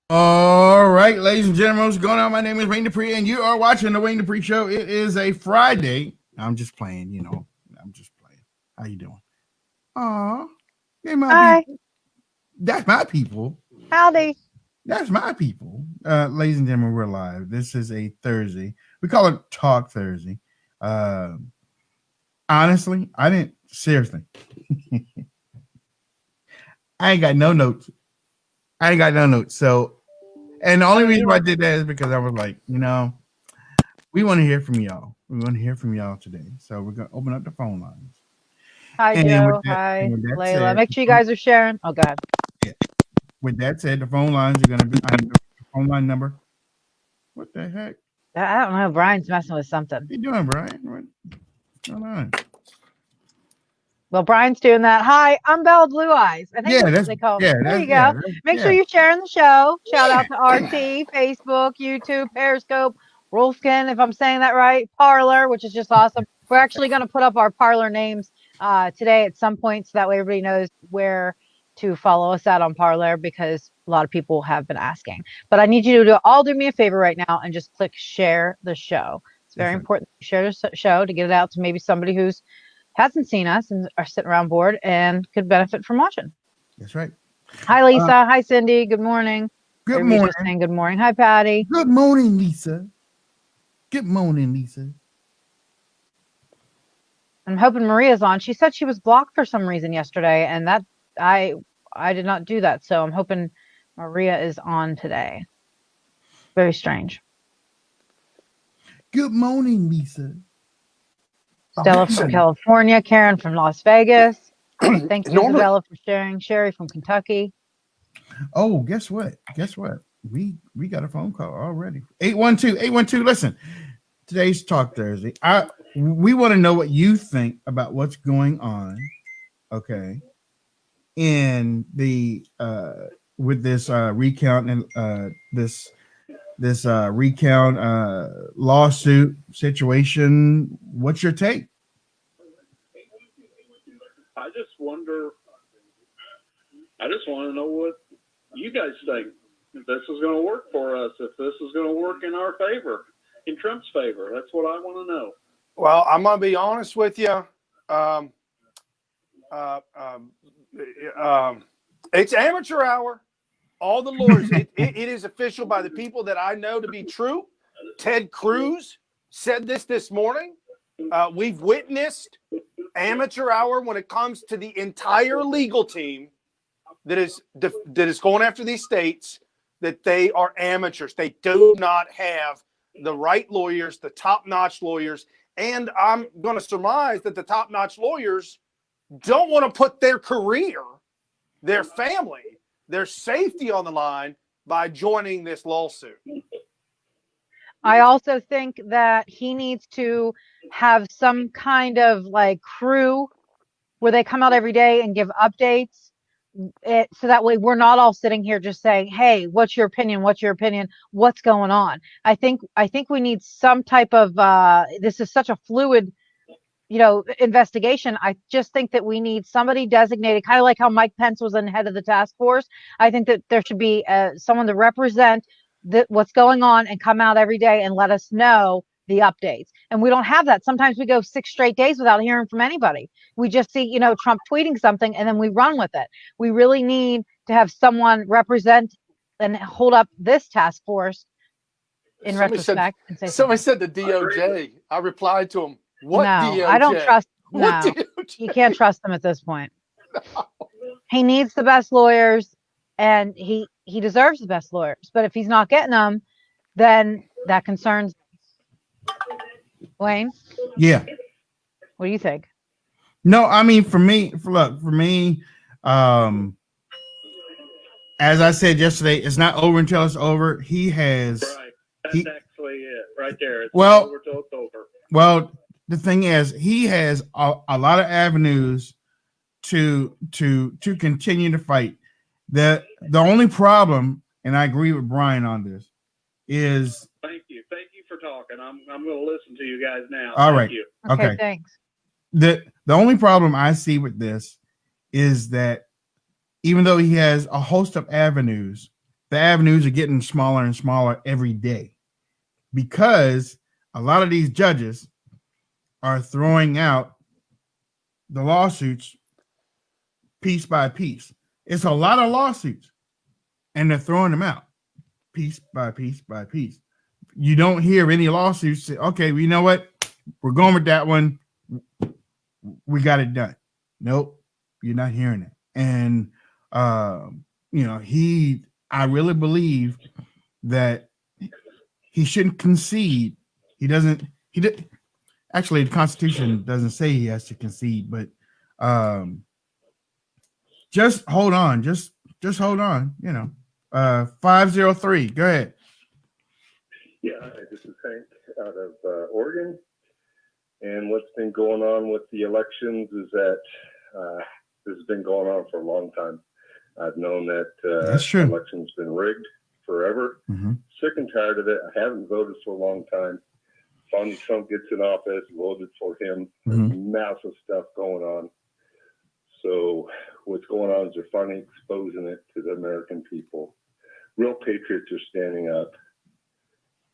All right, ladies and gentlemen, what's going on? My name is Wayne Dupree, and you are watching the Wayne Dupree Show. It is a Friday. I'm just playing, I'm just playing. How you doing? Aw, they my Hi, people. That's my people. howdy. That's my people. Ladies and gentlemen, we're live. This is a Thursday. We call it Talk Thursday. Uh, honestly, I didn't, seriously, I ain't got no notes. I ain't got no notes. So, and the I only mean, reason why I either. did that is because I was like, we want to hear from y'all. We want to hear from y'all today. So we're gonna open up the phone lines. Hi, And Joe. and Hi, with that Layla. said, Make sure you guys are sharing. Oh, God. yeah, with that said, the phone lines are gonna be. I need the phone line number. What the heck? I don't know. Brian's messing with What something. you doing, Brian? What's going on? Well, Brian's doing that. Hi, I'm Bella Blue Eyes. I think Yeah, that's what that's they call me. yeah, There that's you yeah, go. that's, Make sure yeah, you're sharing the show. Shout yeah, out to yeah. RT, Facebook, YouTube, Periscope, Rolfkin, if I'm saying that right, Parlor, which is just awesome. We're actually going to put up our Parlor names today at some point so that way everybody knows where to follow us out on Parlor because a lot of people have been asking. But I need you to all do me a favor right now and just click share the show. It's That's very right. important to share the show to get it out to maybe somebody who's hasn't seen us and are sitting around bored and could benefit from watching. That's right. Hi, Uh, Lisa. Hi, Cindy. Good morning. good Everybody's just morning. saying good morning. Hi, Patty. Good morning, Lisa. Good morning, Lisa. I'm hoping Maria's on. She said she was blocked for some reason yesterday, and that I I did not do that. So I'm hoping Maria is on today. Very strange. Good morning, Lisa. Stella from Listen, California, Karen from Las Vegas. Thanks, normally, Isabella, for sharing. Sherry from Kentucky. Oh, guess what? Guess what? We got a phone call already. 812-812. Listen, today's Talk Thursday. We want to know what you think about what's going on, okay, in the with this recount and this recount lawsuit situation. What's your take? I just wonder. I just want to know what you guys think. If this is going to work for us, if this is going to work in our favor, in Trump's favor, that's what I want to know. well, I'm going to be honest with you. Um, uh, um, it's amateur hour. All the lawyers, it is official by the people that I know to be true. Ted Cruz said this morning. We've witnessed amateur hour when it comes to the entire legal team that is going after these states, that they are amateurs. They do not have the right lawyers, the top-notch lawyers, and I'm going to surmise that the top-notch lawyers don't want to put their career, their family, their safety on the line by joining this lawsuit. I also think that he needs to have some kind of like crew where they come out every day and give updates so that way we're not all sitting here just saying, hey, what's your opinion, what's going on. I think we need some type of this is such a fluid investigation. I just think that we need somebody designated, kind of like how Mike Pence was in the head of the task force. I think that there should be someone to represent what's going on and come out every day and let us know the updates. And we don't have that. Sometimes we go 6 straight days without hearing from anybody. We just see, Trump tweeting something and then we run with it. We really need to have someone represent and hold up this task force in Somebody said retrospect and say somebody something. said the I agree with DOJ. I replied to him, "What No, I don't DOJ? trust. What No, DOJ?" you can't trust them at this point. He needs the best lawyers, and he deserves the best lawyers. But if he's not getting them, then that concerns Wayne. Yeah. What do you think? No, I mean for me, um, as I said yesterday, it's not over until it's over. He has Right. That's he actually it right there. It's not well over till it's over. well the thing is he has a lot of avenues to continue to fight. The only problem, and I agree with Brian on this, is Thank you. Thank you for talking. I'm going to listen to you guys now. all Thank right. you. Okay, Okay. thanks. The only problem I see with this is that even though he has a host of avenues, the avenues are getting smaller and smaller every day because a lot of these judges are throwing out the lawsuits piece by piece. It's a lot of lawsuits, and they're throwing them out piece by piece by piece. You don't hear any lawsuits say, okay, well, you know what? We're going with that one. We got it done. Nope, you're not hearing it. And, I really believe that he shouldn't concede. Actually, the Constitution doesn't say he has to concede, but just hold on. Just hold on, 503. Go ahead. Yeah, this is Hank out of Oregon. And what's been going on with the elections is that this has been going on for a long time. I've known that That's true. the election's been rigged forever. Mm-hmm. Sick and tired of it. I haven't voted for a long time. Finally, Trump gets in office, voted for him. Mm-hmm. Massive stuff going on. So what's going on is they're finally exposing it to the American people. Real patriots are standing up.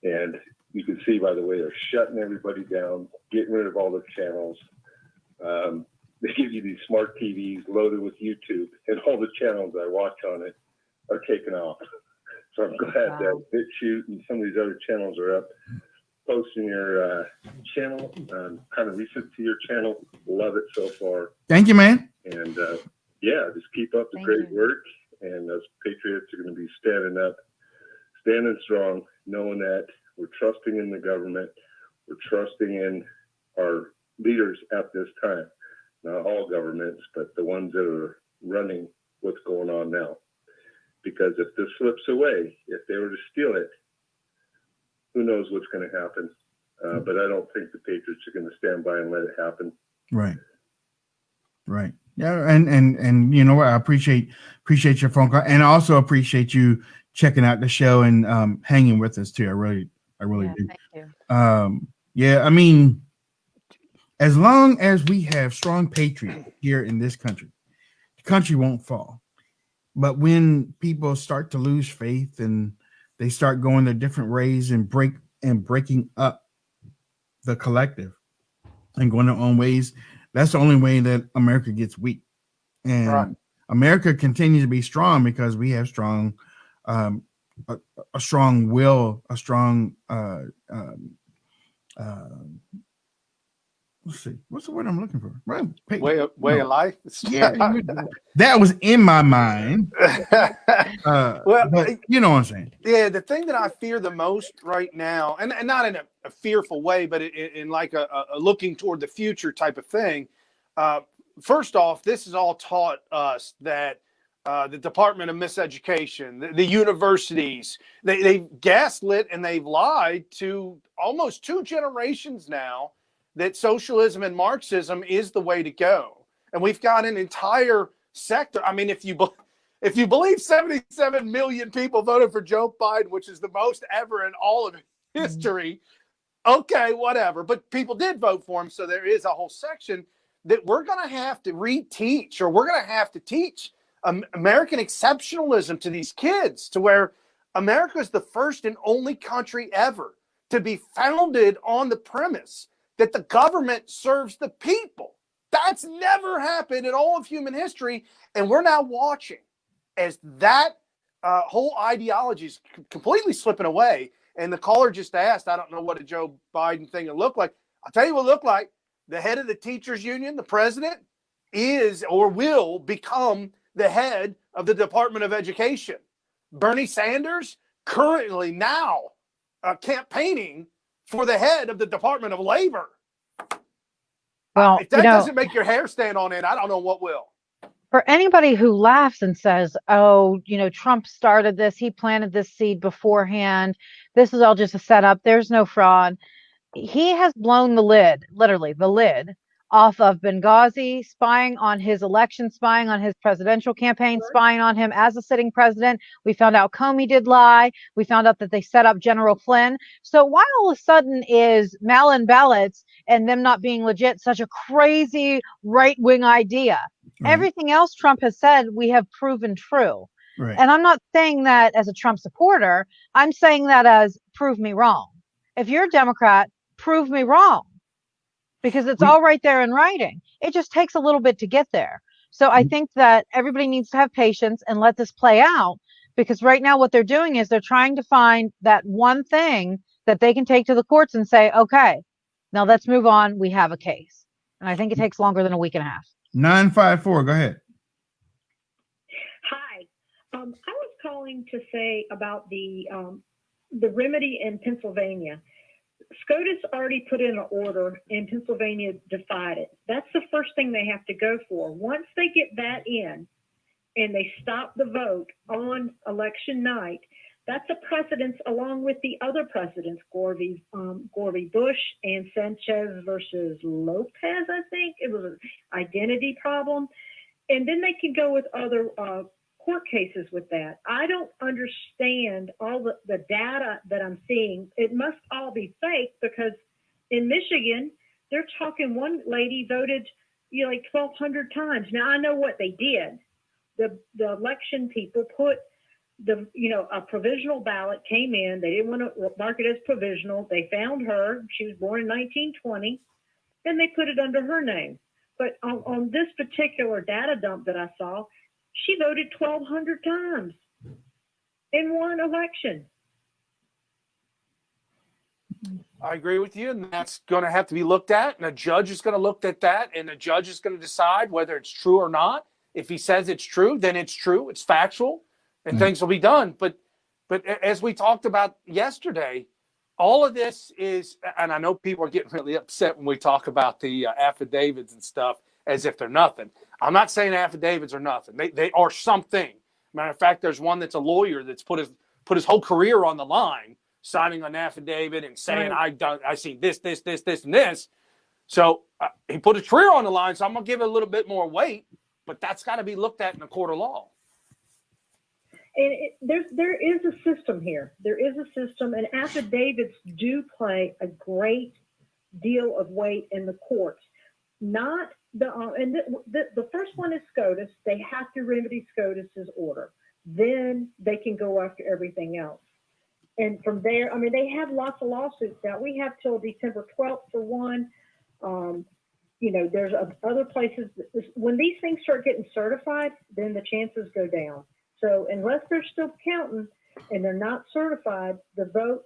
And you can see, by the way, they're shutting everybody down, getting rid of all the channels. They give you these smart TVs loaded with YouTube, and all the channels I watch on it are taken off. So I'm glad that BitChute and some of these other channels are up. Posting your channel, kind of recent to your channel. Love it so far. Thank you, man. And just keep up the great work. And us patriots are going to be standing up, standing strong, knowing that we're trusting in the government. We're trusting in our leaders at this time. Not all governments, but the ones that are running what's going on now. Because if this slips away, if they were to steal it, who knows what's going to happen. But I don't think the Patriots are going to stand by and let it happen. Right. Yeah, and you know what? I appreciate your phone call, and I also appreciate you checking out the show and hanging with us too. I really do. Thank you. I mean, as long as we have strong patriots here in this country, the country won't fall. But when people start to lose faith and they start going their different ways and breaking up the collective and going their own ways, that's the only way that America gets weak. And Right. America continues to be strong because we have strong, a strong will, a strong, let's see, what's the word I'm looking for? Right. Way of life. Yeah, that was in my mind. But you know what I'm saying? Yeah, the thing that I fear the most right now, and not in a fearful way, but in like a looking toward the future type of thing. First off, this has all taught us that the Department of Miseducation, the universities, they've gaslit and they've lied to almost 2 generations now that socialism and Marxism is the way to go. And we've got an entire sector. I mean, if you believe 77 million people voted for Joe Biden, which is the most ever in all of history, okay, whatever. But people did vote for him, so there is a whole section that we're going to have to reteach, or we're going to have to teach American exceptionalism to these kids, to where America is the first and only country ever to be founded on the premise that the government serves the people. That's never happened in all of human history. And we're now watching as that whole ideology is completely slipping away. And the caller just asked, I don't know what a Joe Biden thing will look like. I'll tell you what it looked like. The head of the teachers union, the president, is or will become the head of the Department of Education. Bernie Sanders currently now campaigning for the head of the Department of Labor. Well, if that doesn't make your hair stand on end, I don't know what will. For anybody who laughs and says, oh, Trump started this, he planted this seed beforehand, this is all just a setup, there's no fraud. He has blown the lid, literally the lid, off of Benghazi, spying on his election, spying on his presidential campaign, spying on him as a sitting president. We found out Comey did lie. We found out that they set up General Flynn. So why all of a sudden is mail-in ballots and them not being legit such a crazy right-wing idea? Right. Everything else Trump has said, we have proven true. Right. And I'm not saying that as a Trump supporter. I'm saying that as prove me wrong. If you're a Democrat, prove me wrong, because it's all right there in writing. It just takes a little bit to get there. So I think that everybody needs to have patience and let this play out, because right now what they're doing is they're trying to find that one thing that they can take to the courts and say, okay, now let's move on. We have a case. And I think it takes longer than a week and a half. 954. Go ahead. Hi. I was calling to say about the remedy in Pennsylvania. SCOTUS already put in an order and Pennsylvania defied it. That's the first thing they have to go for. Once they get that in and they stop the vote on election night, that's a precedence along with the other precedents, Gorby Bush and Sanchez versus Lopez, I think. It was an identity problem. And then they can go with other court cases with that. I don't understand all the data that I'm seeing. It must all be fake, because in Michigan, they're talking one lady voted like 1,200 times. Now, I know what they did. The election people put a provisional ballot came in. They didn't want to mark it as provisional. They found her. She was born in 1920, and they put it under her name. But on this particular data dump that I saw, she voted 1,200 times in one election. I agree with you, and that's going to have to be looked at, and a judge is going to look at that, and the judge is going to decide whether it's true or not. If he says it's true, then it's true, it's factual, and things will be done. But as we talked about yesterday, all of this is, and I know people are getting really upset when we talk about the affidavits and stuff as if they're nothing. I'm not saying affidavits are nothing. They are something. Matter of fact, there's one that's a lawyer that's put his whole career on the line, signing an affidavit and saying, Right. I see this, and this. So he put his career on the line, so I'm going to give it a little bit more weight, but that's got to be looked at in a court of law. And there is a system here. There is a system, and affidavits do play a great deal of weight in the courts. Not the first one is SCOTUS. They have to remedy SCOTUS's order. Then they can go after everything else. And from there, I mean, they have lots of lawsuits out. We have till December 12th for one. There's other places. When these things start getting certified, then the chances go down. So unless they're still counting and they're not certified, the vote,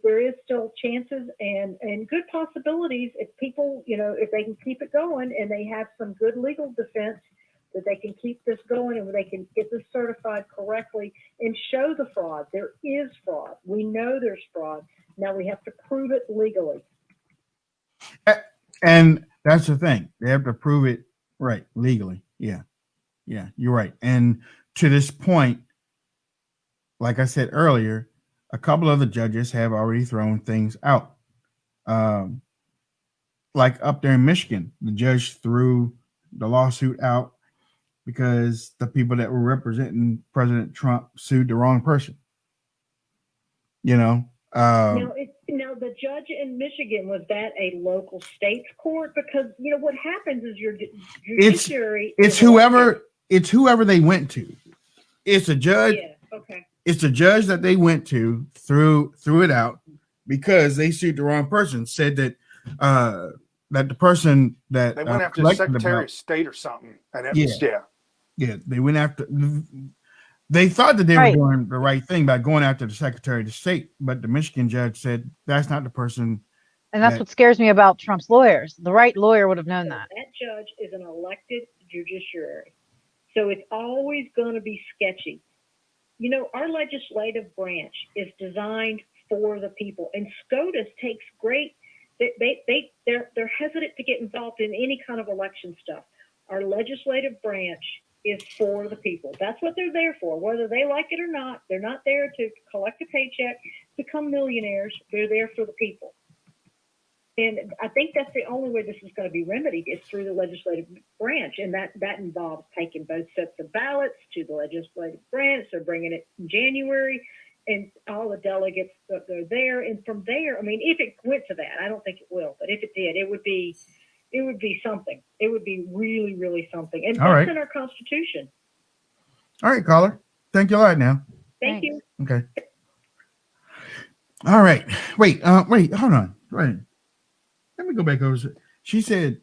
there is still chances and good possibilities if people, if they can keep it going and they have some good legal defense, that they can keep this going and they can get this certified correctly and show the fraud. There is fraud. We know there's fraud. Now we have to prove it legally. And that's the thing. They have to prove it right legally. Yeah. Yeah, you're right. And to this point, like I said earlier, a couple of the judges have already thrown things out. Like up there in Michigan, the judge threw the lawsuit out because the people that were representing President Trump sued the wrong person. Now the judge in Michigan, was that a local state's court? Because what happens is your judiciary. It's whoever they went to. It's a judge. Yeah. Okay. It's a judge that they went to, threw it out because they sued the wrong person. Said that that the person that they went after the Secretary of State or something, and it was they went after. They thought that they were doing the right thing by going after the Secretary of State, but the Michigan judge said that's not the person. And that's what scares me about Trump's lawyers. The right lawyer would have known that. That judge is an elected judiciary, so it's always going to be sketchy. Our legislative branch is designed for the people, and SCOTUS takes great. They're hesitant to get involved in any kind of election stuff. Our legislative branch is for the people. That's what they're there for, whether they like it or not. They're not there to collect a paycheck, become millionaires. They're there for the people. And I think that's the only way this is going to be remedied is through the legislative branch. And that involves taking both sets of ballots to the legislative branch. They're bringing it in January, and all the delegates that are there. And from there, I mean, if it went to that, I don't think it will, but if it did, it would be something. It would be really, really something. And that's in our Constitution. All right, caller. Thank you a lot now. Thank Thanks. you. Okay. All right. Wait, hold on. Wait. Let me go back over. She said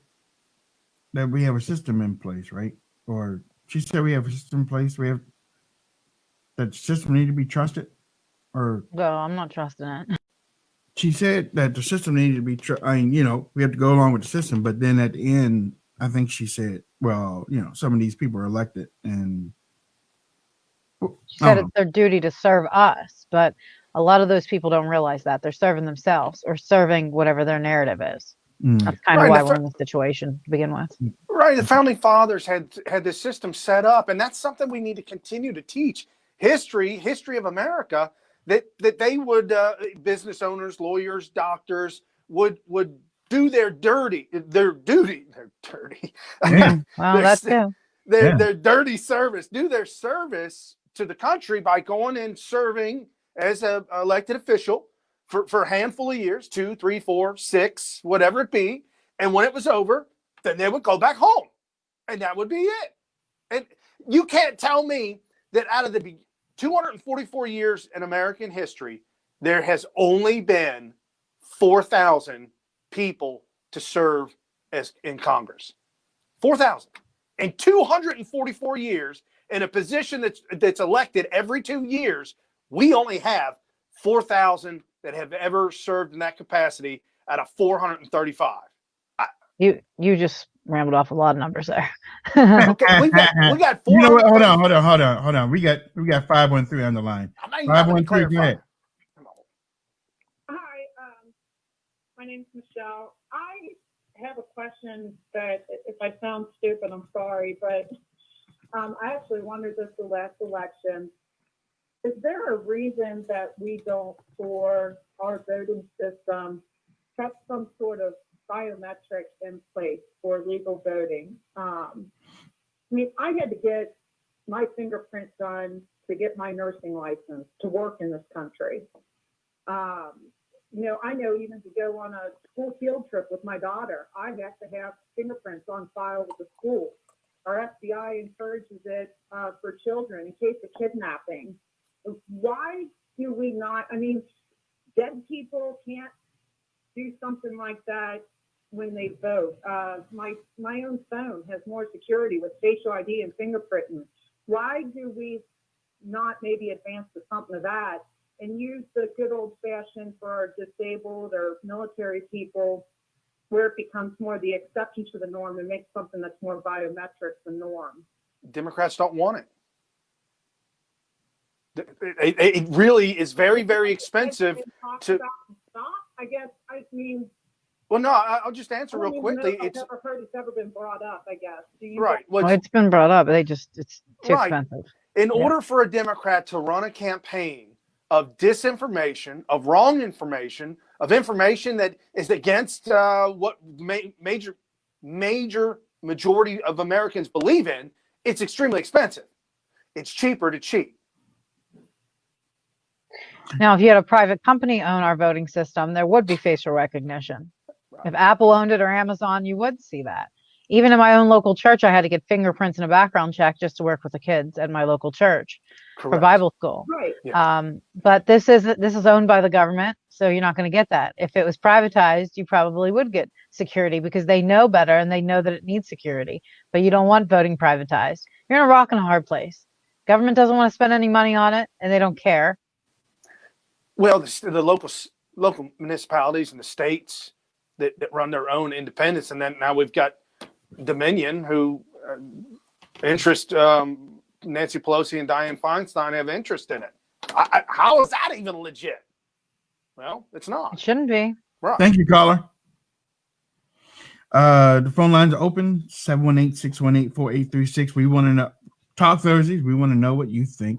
that we have a system in place, right? Or she said we have a system in place. We have that system need to be trusted. Or Well, I'm not trusting it. she said that the system needed to be. I mean, you know, we have to go along with the system. But then at the end, I think she said, "Well, you know, some of these people are elected, and She said it's their duty to serve us, but a lot of those people don't realize that they're serving themselves or serving whatever their narrative is. That's kind of Right, why the we're in this situation to begin with. Right. The founding fathers had this system set up, and that's something we need to continue to teach. History of America, that they would business owners, lawyers, doctors would do their duty. Their Well, that's too. their dirty service, do their service to the country by going and serving as an elected official for a handful of years, 2, 3, 4, 6, whatever it be. And when it was over, then they would go back home, and that would be it. And you can't tell me that out of the 244 years in American history, there has only been 4,000 people to serve as in Congress. 4,000 in 244 years, in a position that's elected every 2 years. We only have 4,000 that have ever served in that capacity out of 435. You just rambled off a lot of numbers there. Okay, we got 400. You know what? Hold on. We got 513 on the line. 513. Go ahead. Hi, my name's Michelle. I have a question that, if I sound stupid, I'm sorry, but I actually wondered this the last election. Is there a reason that we don't, for our voting system, have some sort of biometric in place for legal voting? I mean, I had to get my fingerprint done to get my nursing license to work in this country. You know, I know even to go on a school field trip with my daughter, I have to have fingerprints on file with the school. Our FBI encourages it for children in case of kidnapping. Why do we not? I mean, dead people can't do something like that when they vote. My own phone has more security with facial ID and fingerprinting. Why do we not maybe advance to something of that and use the good old fashioned for our disabled or military people, where it becomes more the exception to the norm and make something that's more biometric the norm? Democrats don't want it. It really is very, very expensive to. Stop. I guess. I mean. Well, no, I'll just answer real quickly. I've never heard it's ever been brought up. I guess. Do you? Right. Well, it's been brought up. It's too right. expensive. In order for a Democrat to run a campaign of disinformation, of wrong information, of information that is against what major majority of Americans believe in, it's extremely expensive. It's cheaper to cheat. Now, if you had a private company own our voting system, there would be facial recognition. Right. If Apple owned it or Amazon, you would see that. Even in my own local church, I had to get fingerprints and a background check just to work with the kids at my local church. Correct. For Bible school. Right. Yeah. But this is owned by the government, so you're not going to get that. If it was privatized, you probably would get security because they know better and they know that it needs security. But you don't want voting privatized. You're in a rock and a hard place. Government doesn't want to spend any money on it, and they don't care. Well, the local municipalities and the states that run their own independence, and then now we've got Dominion, who Nancy Pelosi and Dianne Feinstein have interest in it. How is that even legit? Well, it's not. It shouldn't be. Right. Thank you, caller. The phone lines are open, 718-618-4836. We want to know, Talk Thursdays, we want to know what you think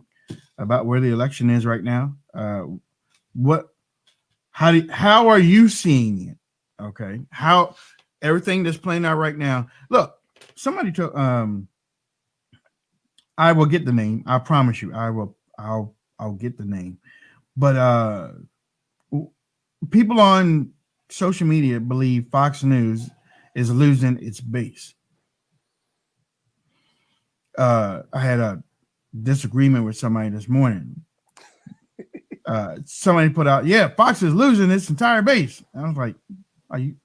about where the election is right now. How are you seeing it? Okay. How everything that's playing out right now. Look, somebody told I will get the name. I promise you. I'll get the name. But people on social media believe Fox News is losing its base. I had disagreement with somebody this morning. Somebody put out, yeah, Fox is losing its entire base. I was like, are you?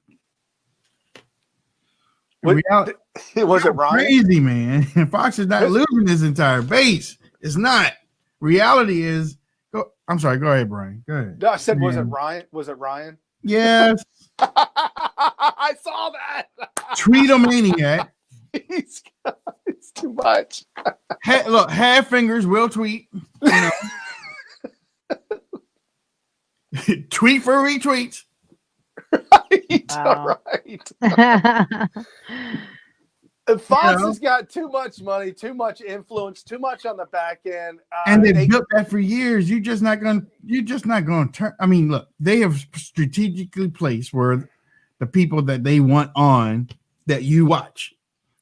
What- Reality, Was it Ryan? crazy, man. Fox is not losing his entire base. It's not. Reality is, I'm sorry. Go ahead, Brian. Go ahead. No, I said, was it Man. Ryan? Was it Ryan? Yes. I saw that. Tweetomaniac. It's too much. Look, half fingers will tweet. You know. Tweet for retweets. Right. Wow. Right. Fox You know? has got too much money, too much influence, too much on the back end. And they built that for years. You're just not going to turn. I mean, look, they have strategically placed where the people that they want on that you watch,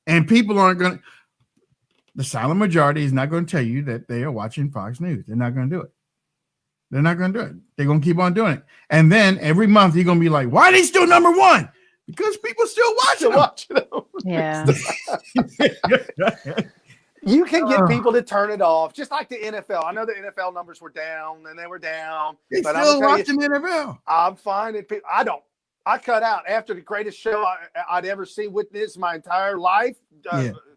and people aren't going to. The silent majority is not going to tell you that they are watching Fox News. They're not going to do it. They're not going to do it. They're going to keep on doing it. And then every month you're going to be like, why are they still number one? Because people still watching them. Yeah. You can get people to turn it off, just like the NFL. I know the NFL numbers were down, and they were down. They but I'm still gonna tell watching the NFL. I'm finding people. I cut out after the greatest show I'd ever seen witness my entire life.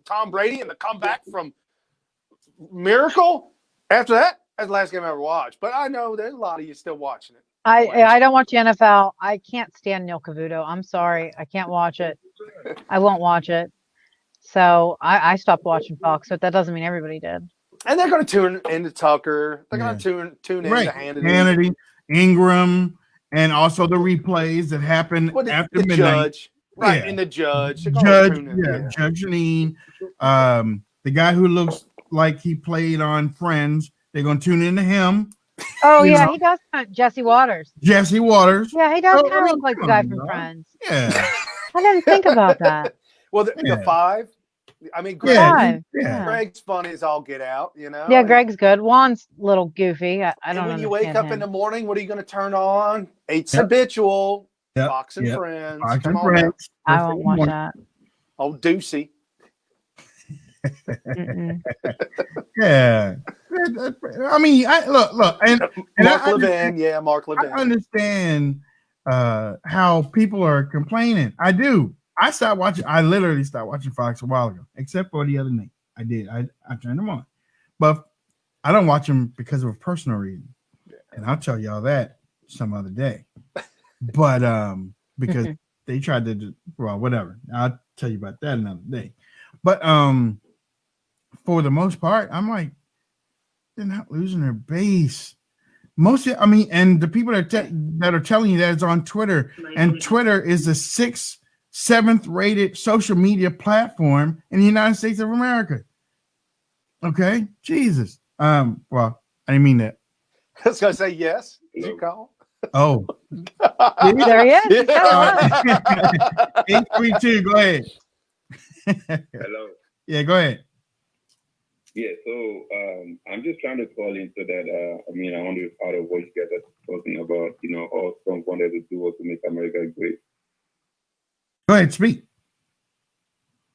Tom Brady and the comeback from Miracle. After that, that's the last game I ever watched. But I know there's a lot of you still watching it. I don't watch the NFL. I can't stand Neil Cavuto. I'm sorry. I can't watch it. I won't watch it. So I stopped watching Fox, but that doesn't mean everybody did. And they're going to tune into Tucker. They're going to tune into Hannity, Ingram, and also the replays that happen after the midnight. Judge, right? Yeah. And the Judge, Judge Janine, the guy who looks like he played on Friends. They're going to tune into him. Oh yeah, he does. Jesse Waters. Jesse Waters. Yeah, he does kind of look like the guy from Friends. Yeah. I didn't think about that. Well, the five. I mean, Greg's funny as all get out, you know. Yeah, Greg's good. Juan's a little goofy. I don't know. When you wake up in the morning, what are you going to turn on? It's habitual. Fox and Friends. Fox and Friends. I won't watch that. Oh, Deucey. Yeah. I mean, look, and Mark Levin. Mark Levin. I understand how people are complaining. I do. I literally stopped watching Fox a while ago, except for the other night. I did. I turned them on, but I don't watch them because of a personal reason, and I'll tell y'all that some other day. But because they tried to, well, whatever. I'll tell you about that another day. But for the most part, I'm like, they're not losing their base. And the people that are telling you that it's on Twitter, and Twitter is the 6th, 7th rated social media platform in the United States of America. Okay, Jesus. Well, I didn't mean that. I was gonna say yes. Did you call? Oh, there he is. 832. Go ahead. Hello. Yeah, go ahead. Yeah, so I'm just trying to call into that. I wonder if out of what you guys are talking about, all Trump wanted to do was to make America great. Go ahead, speak.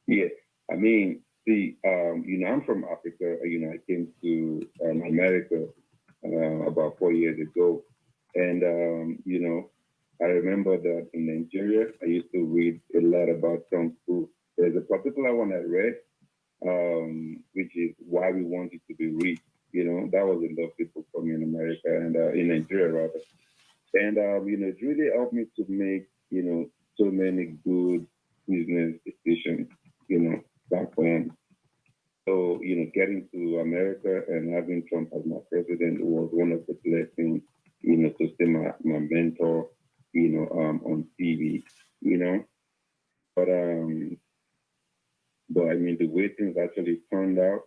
Yes, I'm from Africa. I came to America about 4 years ago, and I remember that in Nigeria, I used to read a lot about Trump's book. There's a particular one I read, which is Why We Want It to Be Rich. That was a lovely book for me in America and in Nigeria rather. And it really helped me to make so many good business decisions back when. So getting to America and having Trump as my president was one of the blessings. To see my mentor, on TV. But the way things actually turned out,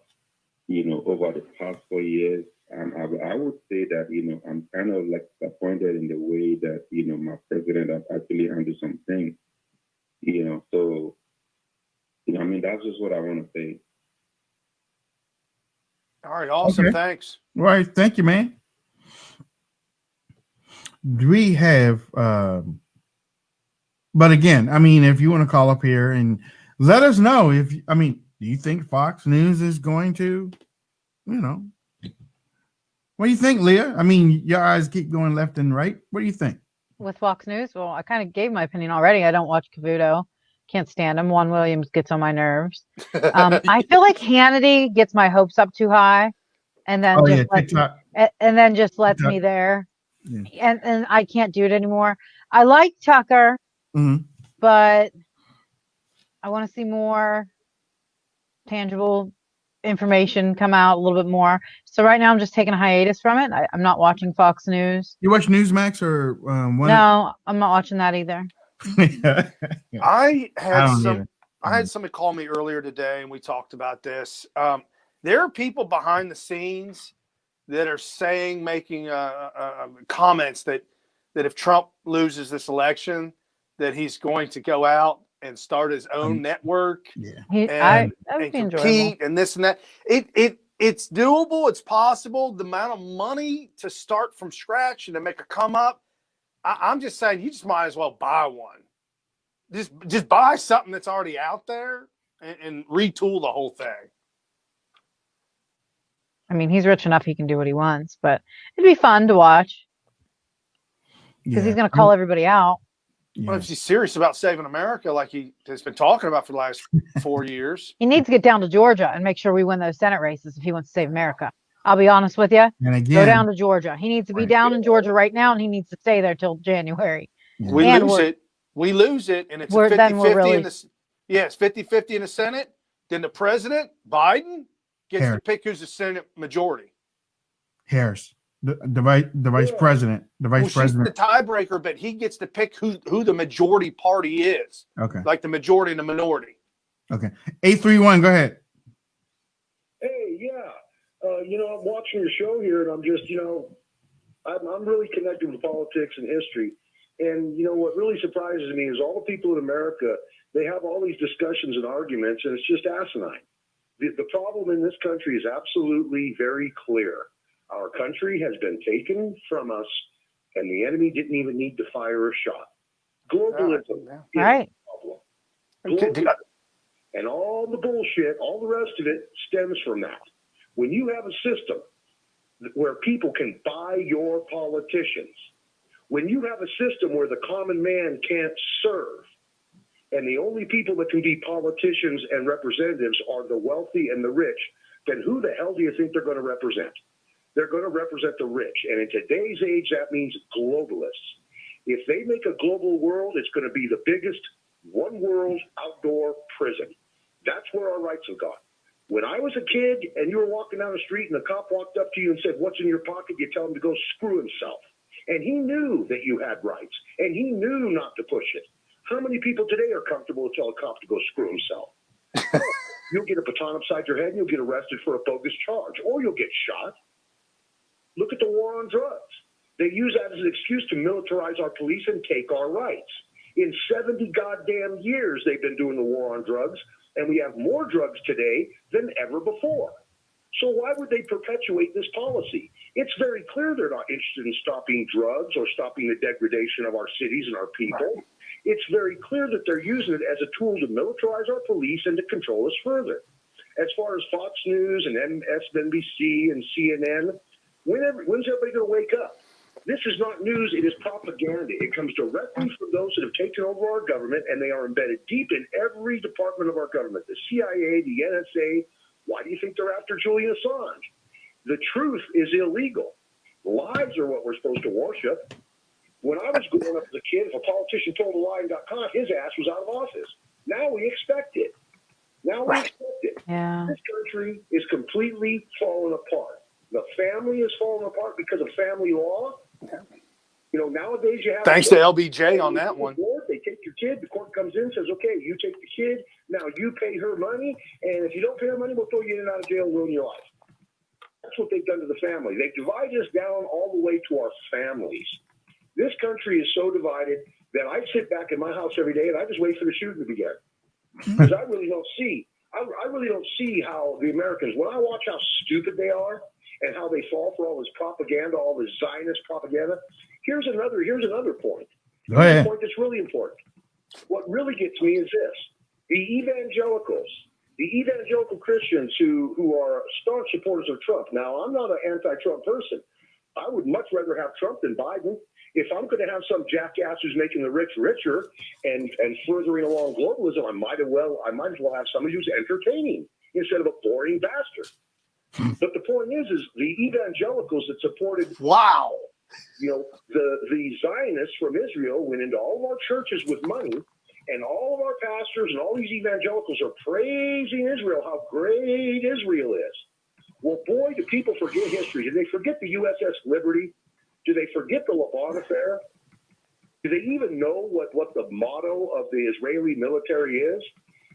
over the past 4 years, I would say that, I'm kind of like disappointed in the way that, my president has actually handled some things, so, that's just what I want to say. All right. Awesome. Okay. Thanks. All right. Thank you, man. We have, but again, if you want to call up here and let us know do you think Fox News is going to you know. What do you think, Leah? I mean, your eyes keep going left and right. What do you think? With Fox News, well, I kind of gave my opinion already. I don't watch Cavuto. Can't stand him. Juan Williams gets on my nerves. I feel like Hannity gets my hopes up too high, and then Oh yeah, just lets TikTok. and then just lets TikTok. me there, Yeah. and I can't do it anymore. I like Tucker, Mhm. but I want to see more tangible information come out a little bit more. So right now I'm just taking a hiatus from it. I'm not watching Fox News. You watch Newsmax or one? No, I'm not watching that either. Yeah. I had don't some. either. I had somebody call me earlier today, and we talked about this. There are people behind the scenes that are making comments that if Trump loses this election, that he's going to go out and start his own network Yeah. and That would be enjoyable. compete and this and that. It's doable. It's possible. The amount of money to start from scratch and to make a come up. I'm just saying, you just might as well buy one. Just buy something that's already out there and retool the whole thing. I mean, he's rich enough; he can do what he wants. But it'd be fun to watch because he's going to call everybody out. Well, if he's serious about saving America, like he has been talking about for the last 4 years, He needs to get down to Georgia and make sure we win those Senate races if he wants to save America. I'll be honest with you. And again, Go down to Georgia. He needs to be down in Georgia right now, and he needs to stay there till January. we lose it, and it's a 50-50 in the it's 50-50 in the Senate. Then the president, Biden, gets to pick who's the Senate majority. Harris, the vice president, She's the tiebreaker, but he gets to pick who the majority party is. Okay, like the majority and the minority. Okay, 831. Go ahead. Hey, yeah. I'm watching your show here, and I'm just, I'm really connected with politics and history. And, what really surprises me is all the people in America, they have all these discussions and arguments, and it's just asinine. The problem in this country is absolutely very clear. Our country has been taken from us, and the enemy didn't even need to fire a shot. Globalism is the problem. Globalism. And all the bullshit, all the rest of it stems from that. When you have a system where people can buy your politicians, when you have a system where the common man can't serve, and the only people that can be politicians and representatives are the wealthy and the rich, then who the hell do you think they're going to represent? They're going to represent the rich. And in today's age, that means globalists. If they make a global world, it's going to be the biggest one world outdoor prison. That's where our rights have gone. When I was a kid and you were walking down the street and the cop walked up to you and said, "What's in your pocket?" you tell him to go screw himself. And he knew that you had rights, and he knew not to push it. How many people today are comfortable to tell a cop to go screw himself? You'll get a baton upside your head and you'll get arrested for a bogus charge, or you'll get shot. Look at the war on drugs. They use that as an excuse to militarize our police and take our rights. In 70 goddamn years, they've been doing the war on drugs, and we have more drugs today than ever before. So why would they perpetuate this policy? It's very clear they're not interested in stopping drugs or stopping the degradation of our cities and our people. Right. It's very clear that they're using it as a tool to militarize our police and to control us further. As far as Fox News and MSNBC and CNN, when's everybody going to wake up? This is not news. It is propaganda. It comes directly from those that have taken over our government, and they are embedded deep in every department of our government, the CIA, the NSA. Why do you think they're after Julian Assange? The truth is illegal. Lies are what we're supposed to worship. When I was growing up as a kid, if a politician told a lie and got caught, his ass was out of office. Now we expect it. Yeah. This country is completely falling apart. The family is falling apart because of family law. Nowadays you have... Thanks to LBJ on that one. They take your kid, the court comes in and says, okay, you take the kid, now you pay her money, and if you don't pay her money, we'll throw you in and out of jail and ruin your life. That's what they've done to the family. They divide us down all the way to our families. This country is so divided that I sit back in my house every day and I just wait for the shooting to begin. Because I really don't see how the Americans, when I watch how stupid they are and how they fall for all this propaganda, all this Zionist propaganda, here's another point. Go ahead. Here's a point that's really important. What really gets me is this. The evangelicals, the evangelical Christians who are staunch supporters of Trump. Now, I'm not an anti-Trump person. I would much rather have Trump than Biden. If I'm going to have some jackass who's making the rich richer and furthering along globalism, I might as well have somebody who's entertaining instead of a boring bastard. But the point is the evangelicals that supported Wow. The Zionists from Israel went into all of our churches with money, and all of our pastors and all these evangelicals are praising Israel, how great Israel is. Well, boy, do people forget history. Do they forget the USS Liberty? Do they forget the Laban affair? Do they even know what the motto of the Israeli military is?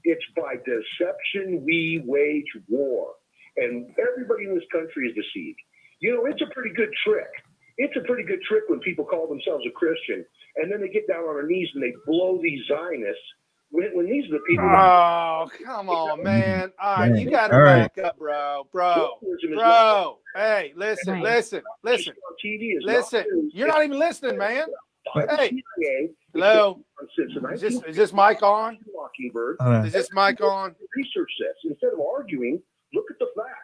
It's by deception we wage war. And everybody in this country is deceived. It's a pretty good trick. It's a pretty good trick when people call themselves a Christian, and then they get down on their knees and they blow these Zionists. When these are the people. Oh, come on, man. All right, you got to All right. back up, bro. Hey, listen. You're not even listening, man. Hey, hello. Is this mic on? Is this mic on? Research this. Instead of arguing, look at the facts.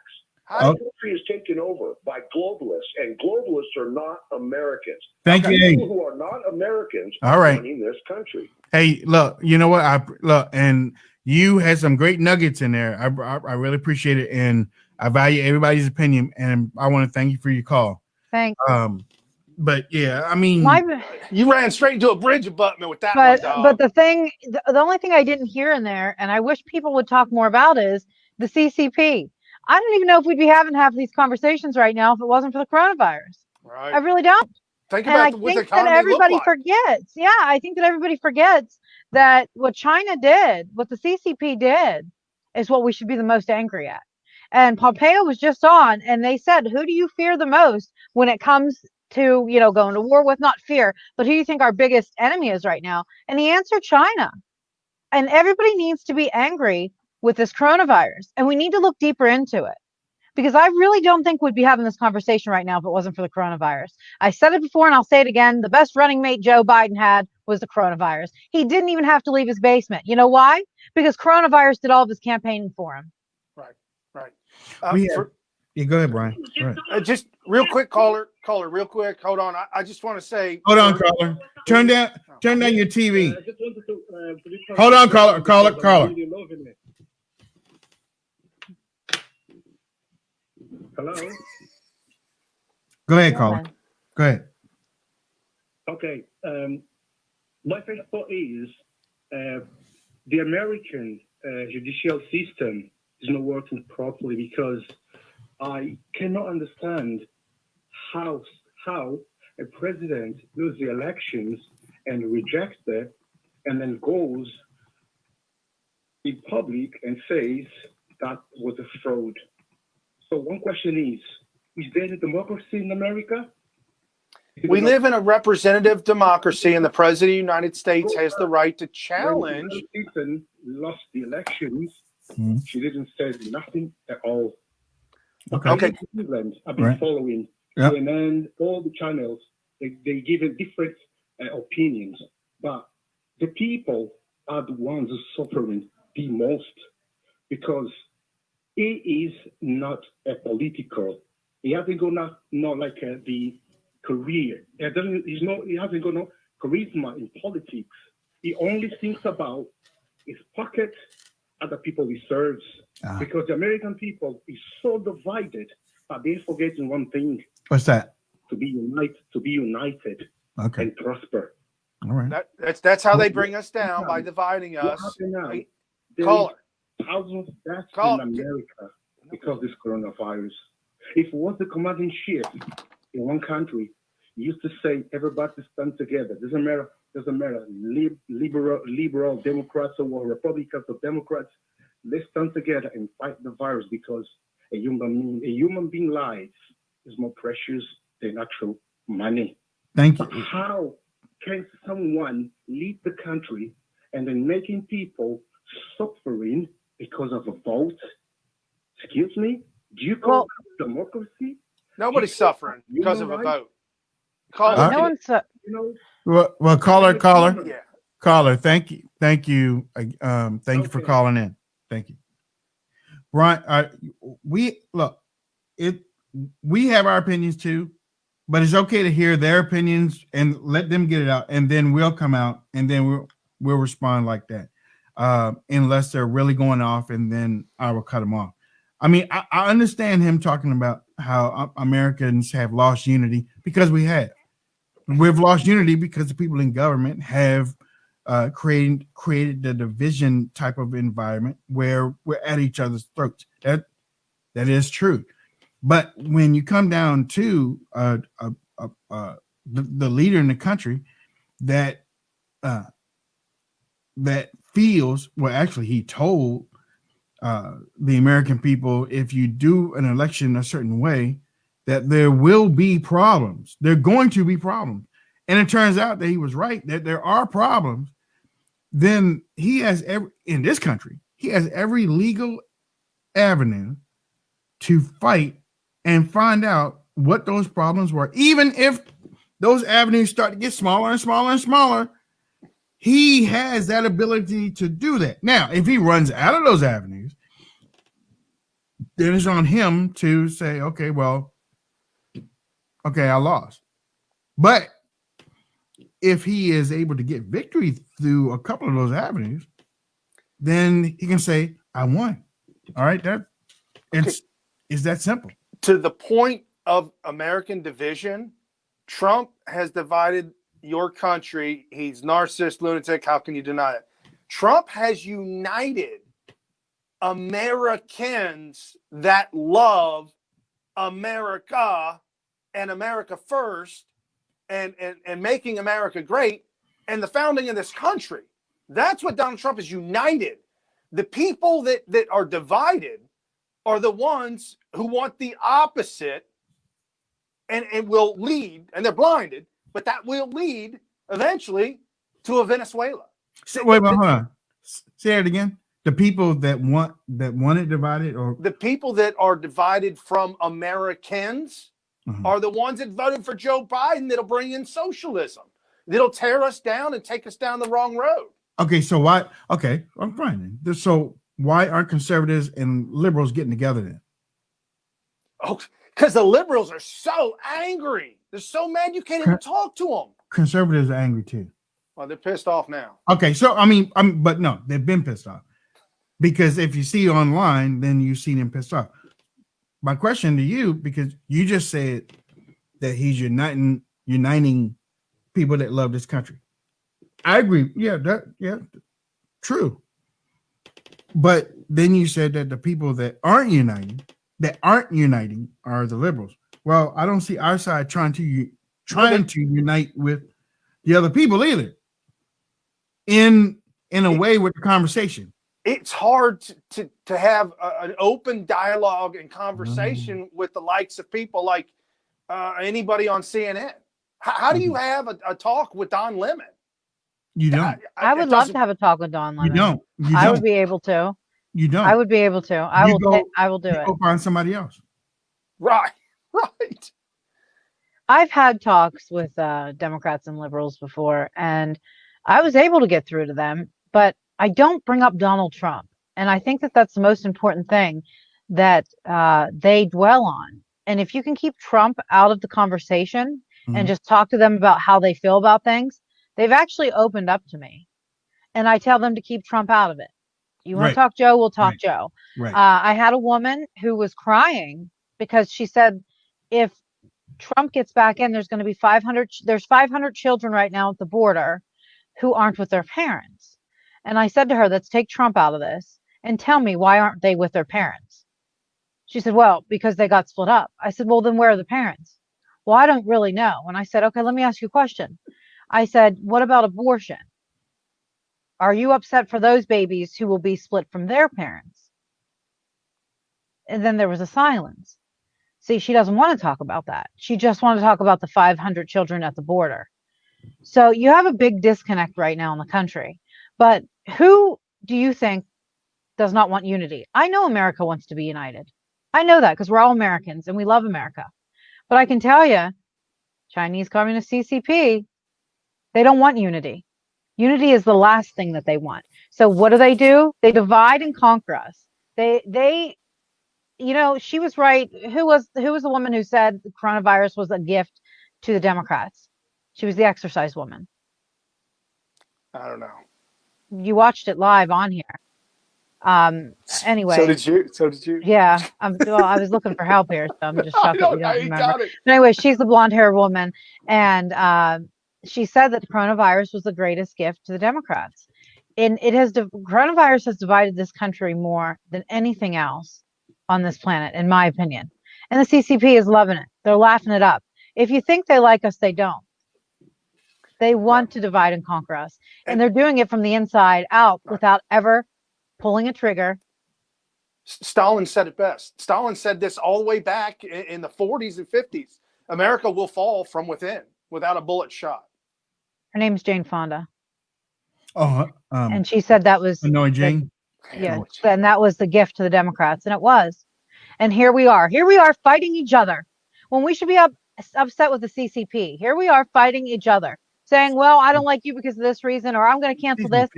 How The country is taken over by globalists, and globalists are not Americans. Thank you. People who are not Americans All are right. running this country. Hey, look, you know what? And you had some great nuggets in there. I really appreciate it, and I value everybody's opinion. And I want to thank you for your call. Thanks. But yeah, I mean, you ran straight into a bridge abutment with that one, dog. But the only thing I didn't hear in there, and I wish people would talk more about, is the CCP. I don't even know if we'd be having half of these conversations right now if it wasn't for the coronavirus. Right. I really don't. Think And I about what the think that economy looked everybody like. forgets. Yeah, I think that everybody forgets that what China did, what the CCP did, is what we should be the most angry at. And Pompeo was just on, and they said, who do you fear the most when it comes to, going to war with? Not fear, but who do you think our biggest enemy is right now? And he answered China. And everybody needs to be angry with this coronavirus, and we need to look deeper into it. Because I really don't think we'd be having this conversation right now if it wasn't for the coronavirus. I said it before and I'll say it again. The best running mate Joe Biden had was the coronavirus. He didn't even have to leave his basement. You know why? Because coronavirus did all of his campaigning for him. Right. Yeah, go ahead, Brian. Go ahead. Just real quick, caller, real quick. Hold on. I just want to say. Hold on, caller. Turn down your TV. Hold on, caller. Hello? Go ahead, caller. Go ahead. Okay. My first thought is the American judicial system is not working properly, because I cannot understand how a president loses the elections and rejects it and then goes in public and says that was a fraud. So one question is there a democracy in America? We live in a representative democracy, and the president of the United States has the right to challenge. When Clinton lost the elections, she didn't say nothing at all. Okay. England, I've been following CNN, all the channels. They give it different opinions, but the people are the ones who are suffering the most, because it is not a political. He hasn't got not like the career. He hasn't got no charisma in politics. He only thinks about his pocket and the people he serves. Because the American people is so divided, but they're forgetting one thing. What's that? To be united and prosper. All right. That's how they bring us down, by dividing us. Caller. Thousands of deaths in America because of this coronavirus. If it was the commanding chief in one country, he used to say everybody stand together. Doesn't matter liberal Democrats or Republicans or Democrats. Let's stand together and fight the virus, because a human being life is more precious than actual money. Thank you. But how can someone lead the country and then making people suffering because of a vote? Excuse me? Do you call that democracy? Nobody's suffering because of a vote. No one's. Well, caller. Yeah. Caller, thank you. Thank you for calling in. Thank you. Brian, we look it. We have our opinions too, but it's okay to hear their opinions and let them get it out, and then we'll come out and then we'll respond like that, unless they're really going off, and then I will cut them off. I mean, I understand him talking about how Americans have lost unity, because we have. We've lost unity because the people in government have created the division type of environment where we're at each other's throats. That is true. But when you come down to the leader in the country that feels, well, actually, he told the American people, if you do an election a certain way, that there will be problems. There are going to be problems. And it turns out that he was right, that there are problems. Then he has in this country, he has every legal avenue to fight and find out what those problems were. Even if those avenues start to get smaller and smaller and smaller, he has that ability to do that. Now, if he runs out of those avenues, then it's on him to say, okay, I lost. But if he is able to get victory through a couple of those avenues, then he can say, I won. All right. It's that simple. To the point of American division, Trump has divided your country. He's narcissist, lunatic. How can you deny it? Trump has united Americans that love America and America first, and making America great, and the founding of this country. That's what Donald Trump has united. The people that are divided are the ones who want the opposite, and it will lead, and they're blinded, but that will lead eventually to a Venezuela. Wait, hold on. Say it again. The people that want it divided, or the people that are divided from Americans are the ones that voted for Joe Biden, that'll bring in socialism, that'll tear us down and take us down the wrong road. Okay, so why? Okay, I'm fine then. So why aren't conservatives and liberals getting together then? Oh, because the liberals are so angry. They're so mad you can't even talk to them. Conservatives are angry too. Well, they're pissed off now. Okay, so but no, they've been pissed off, because if you see online, then you see them pissed off. My question to you, because you just said that he's uniting people that love this country. I agree. Yeah, true. But then you said that the people that aren't uniting are the liberals. Well, I don't see our side trying to unite with the other people either. In a way with the conversation. It's hard to have an open dialogue and conversation with the likes of people like anybody on CNN. How do you have a talk with Don Lemon? You don't. I would love to have a talk with Don Lemon. You don't. I would be able to. You don't. I would be able to. I will do it. Go find somebody else. Right. I've had talks with Democrats and liberals before, and I was able to get through to them, but I don't bring up Donald Trump. And I think that that's the most important thing that they dwell on. And if you can keep Trump out of the conversation and just talk to them about how they feel about things, they've actually opened up to me. And I tell them to keep Trump out of it. You want to talk Joe? We'll talk Joe. Right. I had a woman who was crying because she said, if Trump gets back in, there's going to be 500 children right now at the border who aren't with their parents. And I said to her, let's take Trump out of this and tell me, why aren't they with their parents? She said, well, because they got split up. I said, well, then where are the parents? Well, I don't really know. And I said, okay, let me ask you a question. I said, what about abortion? Are you upset for those babies who will be split from their parents? And then there was a silence. See, she doesn't want to talk about that. She just wanted to talk about the 500 children at the border. So you have a big disconnect right now in the country. But who do you think does not want unity? I know America wants to be united. I know that because we're all Americans and we love America. But I can tell you, Chinese Communist CCP, they don't want unity. Unity is the last thing that they want. So what do? They divide and conquer us. They she was right. Who was the woman who said the coronavirus was a gift to the Democrats? She was the exercise woman. I don't know. You watched it live on here. Anyway. So did you. So did you. Yeah. Well, I was looking for help here, so I'm just shocked that you don't I remember. got it. But anyway, she's the blonde-haired woman, and she said that the coronavirus was the greatest gift to the Democrats. And coronavirus has divided this country more than anything else on this planet, in my opinion. And the CCP is loving it. They're laughing it up. If you think they like us, they don't. They want to divide and conquer us. And they're doing it from the inside out without ever pulling a trigger. Stalin said it best. Stalin said this all the way back in the 40s and 50s. America will fall from within without a bullet shot. Her name's Jane Fonda. Oh, and she said that was Hanoi Jane. Yeah, and that was the gift to the Democrats, and it was. And here we are fighting each other when we should be upset with the CCP. Here we are fighting each other, saying, "Well, I don't like you because of this reason," or "I'm going to cancel this."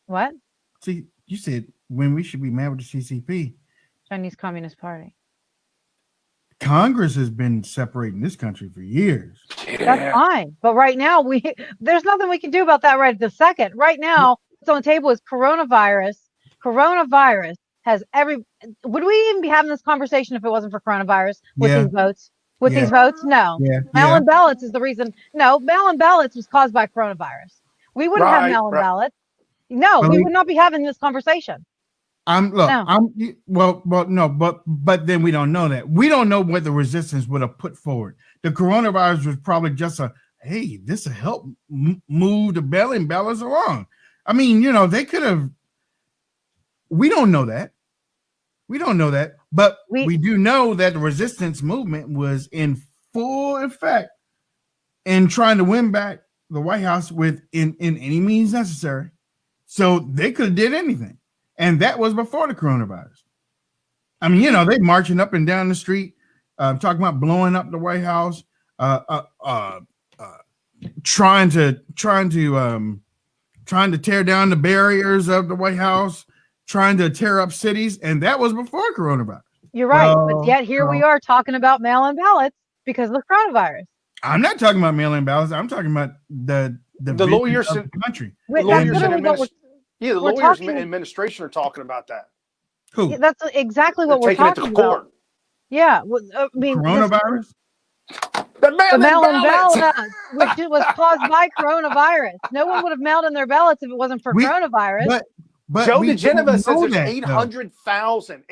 What? See, you said when we should be mad with the CCP. Chinese Communist Party. Congress has been separating this country for years. Yeah. That's fine, but right now there's nothing we can do about that right this second. Right now, what's on the table is coronavirus. Coronavirus has would we even be having this conversation if it wasn't for coronavirus with these votes? With these votes? No. Mail-in ballots is the reason. No, mail-in ballots was caused by coronavirus. We wouldn't have mail-in ballots. No, we would not be having this conversation. But then we don't know that. We don't know what the resistance would have put forward. The coronavirus was probably just hey, this will help move the mail-in ballots along. I mean, they could have. We don't know that. But we do know that the resistance movement was in full effect in trying to win back the White House in any means necessary. So they could have did anything. And that was before the coronavirus. I mean, they marching up and down the street, talking about blowing up the White House, trying to tear down the barriers of the White House, trying to tear up cities, and that was before coronavirus. You're right, but yet here we are talking about mail-in ballots because of the coronavirus. I'm not talking about mail-in ballots. I'm talking about the lawyers of the country. The lawyers and administration are talking about that. Who? Yeah, that's exactly what we're talking about. Yeah, I mean, coronavirus. The mail-in ballot, which was caused by coronavirus. No one would have mailed in their ballots if it wasn't for coronavirus. But Joe DeGeneva says there's 800,000.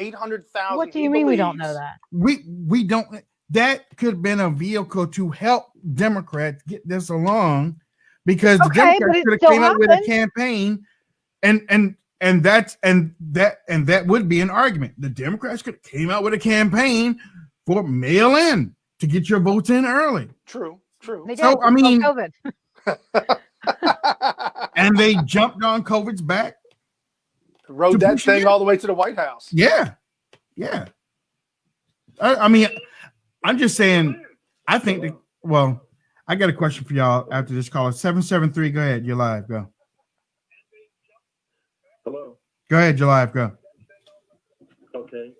What do you mean we don't know that? We don't. That could have been a vehicle to help Democrats get this along, because the Democrats could have came up with a campaign, and that would be an argument. The Democrats could have came out with a campaign for mail-in to get your votes in early. True. They did. So I mean, COVID. and they jumped on COVID's back. Rode that thing all the way to the White House. Yeah. I mean, I'm just saying, I think I got a question for y'all after this call. 773, go ahead. You're live. Go. Hello. Go ahead. You're live. Go. Okay.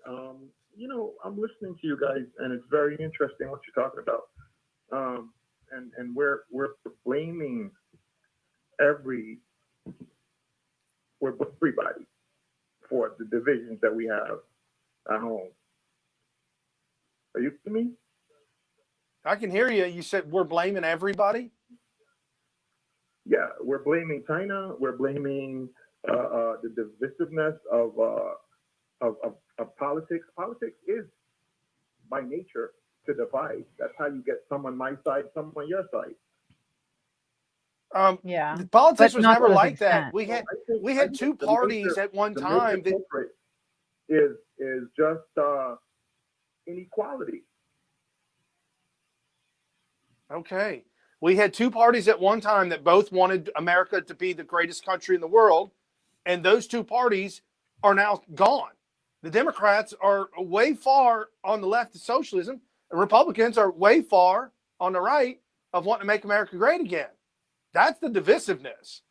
I'm listening to you guys, and it's very interesting what you're talking about. And we're blaming everybody for the divisions that we have at home. Are you with me? I can hear you. You said we're blaming everybody? Yeah, we're blaming China. We're blaming the divisiveness of politics. Politics is, by nature, to divide. That's how you get some on my side, some on your side. Politics was never like that. We had two parties at one time. Is just inequality. Okay. We had two parties at one time that both wanted America to be the greatest country in the world, and those two parties are now gone. The Democrats are way far on the left of socialism, and Republicans are way far on the right of wanting to make America great again. That's the divisiveness.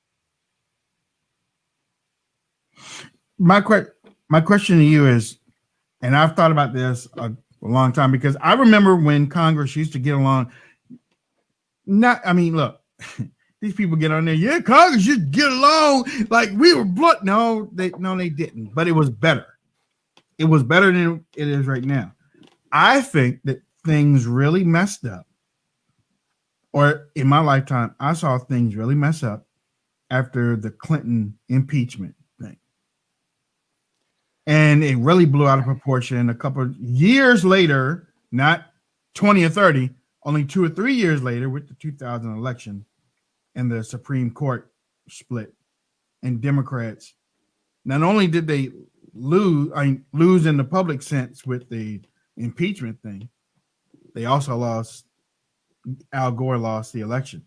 My question to you is, and I've thought about this a long time because I remember when Congress used to get along. Look, these people get on there. Yeah, Congress should get along like we were blunt. No, they didn't. But it was better. It was better than it is right now. I think that things really messed up, or in my lifetime, I saw things really mess up after the Clinton impeachment thing. And it really blew out of proportion a couple of years later, not 20 or 30, only 2 or 3 years later with the 2000 election and the Supreme Court split. And Democrats, not only did they lose in the public sense with the impeachment thing, they also lost. Al Gore lost the election.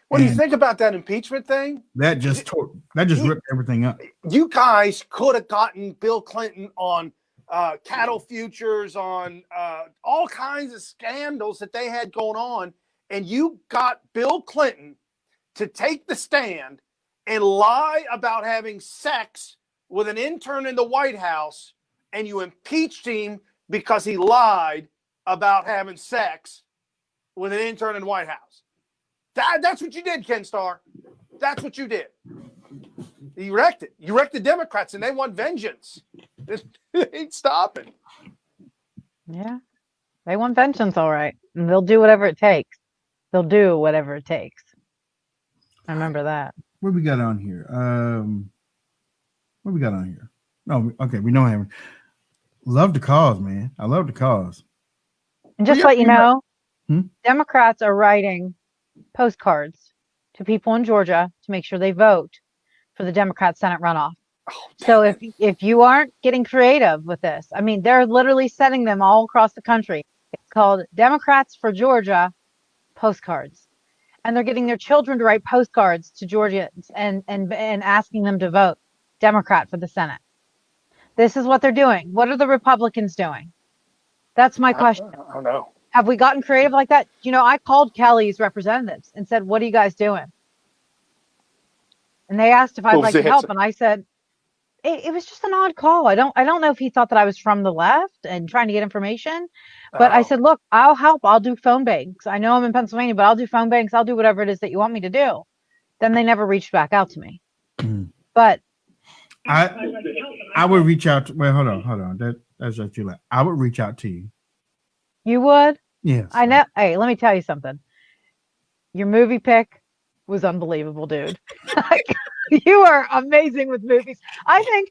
What do you think about that impeachment thing? That just ripped everything up. You guys could have gotten Bill Clinton on cattle futures, on all kinds of scandals that they had going on, and you got Bill Clinton to take the stand and lie about having sex with an intern in the White House, and you impeached him because he lied about having sex with an intern in the White House. That's what you did, Ken Starr. That's what you did. You wrecked it. You wrecked the Democrats, and they want vengeance. It ain't stopping. Yeah, they want vengeance, all right, and they'll do whatever it takes. They'll do whatever it takes. I remember that. What we got on here? What we got on here? No, okay, we don't have. Love the cause, man. I love the cause. And just let you know, Democrats are writing postcards to people in Georgia to make sure they vote for the Democrat Senate runoff. So if you aren't getting creative with this, I mean, they're literally sending them all across the country. It's called Democrats for Georgia postcards. And they're getting their children to write postcards to Georgians and asking them to vote Democrat for the Senate. This is what they're doing. What are the Republicans doing? That's my question. I don't know. Have we gotten creative like that? You know, I called Kelly's representatives and said, what are you guys doing? And they asked if I'd like to help. And I said, it was just an odd call. I don't know if he thought that I was from the left and trying to get information. But I said, look, I'll help. I'll do phone banks. I know I'm in Pennsylvania, but I'll do phone banks. I'll do whatever it is that you want me to do. Then they never reached back out to me. But I would reach out. Hold on. That's what you like. I would reach out to you. You would? Yes. I know. Hey, let me tell you something. Your movie pick was unbelievable, dude. You are amazing with movies. I think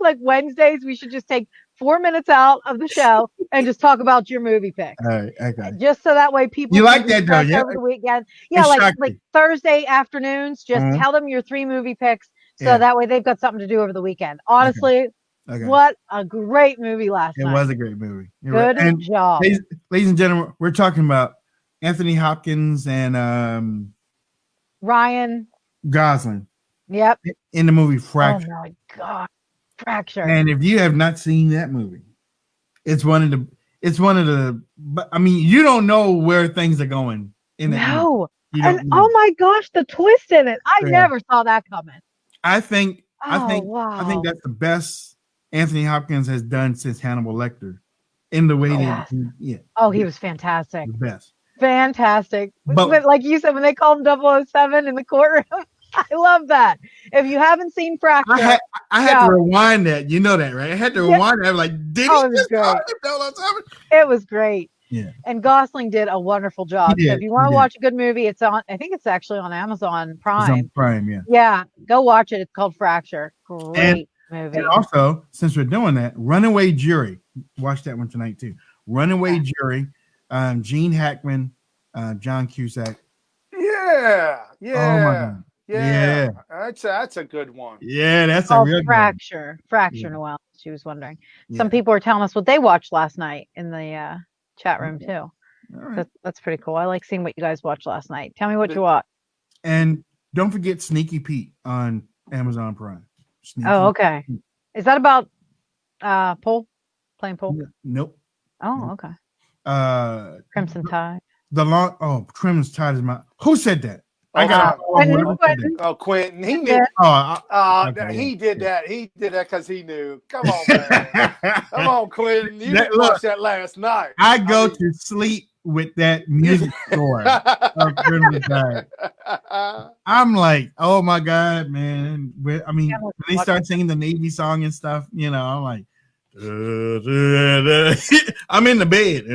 like Wednesdays we should just take 4 minutes out of the show and just talk about your movie picks. All right, okay. Just so that way people you like that though, yeah? Over the weekend. Yeah, like Thursday afternoons, just tell them your 3 movie picks so that way they've got something to do over the weekend. Honestly, what a great movie last night. It was a great movie. Good job. Ladies and gentlemen, we're talking about Anthony Hopkins and Ryan Gosling. Yep. In the movie Fracture. Oh my God. Fracture. And if you have not seen that movie, it's one of the I mean, you don't know where things are going in that movie. And oh my gosh, the twist in it. I never saw that coming. I think that's the best Anthony Hopkins has done since Hannibal Lecter. In the way he was fantastic. The best. Fantastic. But like you said, when they called him 007 in the courtroom, I love that. If you haven't seen Fracture, I had to rewind that. You know that, right? I had to rewind that. I'm like, did he just call him 007? It was great. Yeah. And Gosling did a wonderful job. So if you want to watch a good movie, it's on. I think it's actually on Amazon Prime. It's on Prime, yeah. Yeah, go watch it. It's called Fracture. Great movie. And also, since we're doing that, Runaway Jury. Watch that one tonight too. Runaway Jury. Gene Hackman, John Cusack. Yeah. Oh my God. Yeah. That's a good one. Yeah, that's a real Fracture. Good one. Fracture, Noelle. She was wondering. Some people were telling us what they watched last night in the chat room too. Right. That's pretty cool. I like seeing what you guys watched last night. Tell me what you watched. And don't forget Sneaky Pete on Amazon Prime. Okay. Is that about pool? Playing pool? Nope. Oh, okay. Crimson Tide. Crimson Tide is my. Who said that? I got Quentin, Quentin. Oh, Quentin, he knew. Yeah. Okay, He did yeah. that. He did that because he knew. Come on, man. Come on, Quentin. You didn't Look, watch that last night. I go to sleep with that music score of Criminal Diet. I'm like, oh my God, man. I mean, when they start singing the Navy song and stuff, you know, I'm like, I'm in the bed.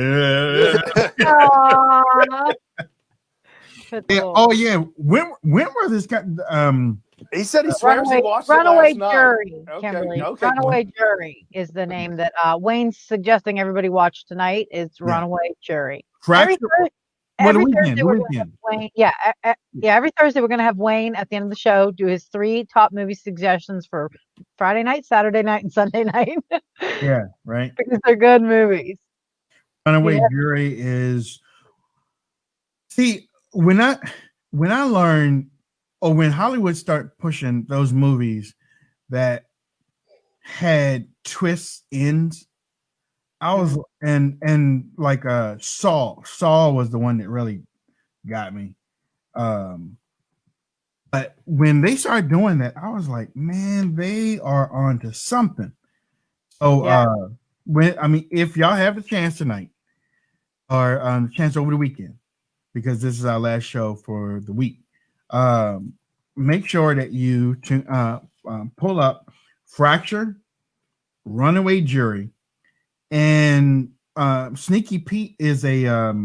Yeah, oh yeah. When were this guy? He said he swears he watched Runaway it last Jury, night. Kimberly. Okay. Runaway Jury is the name that Wayne's suggesting everybody watch tonight. It's Runaway Jury. Fracture. Every The Thursday we're going to have Wayne. Yeah, every Thursday we're going to have Wayne at the end of the show do his 3 top movie suggestions for Friday night, Saturday night, and Sunday night. Yeah, right. Because they're good movies. Runaway Jury is. See, when I learned, or when Hollywood started pushing those movies that had twist ends, I was and like Saw was the one that really got me. But when they started doing that, I was like, man, they are onto something. So if y'all have a chance tonight or chance over the weekend, because this is our last show for the week, make sure that you pull up Fracture, Runaway Jury, and Sneaky Pete is a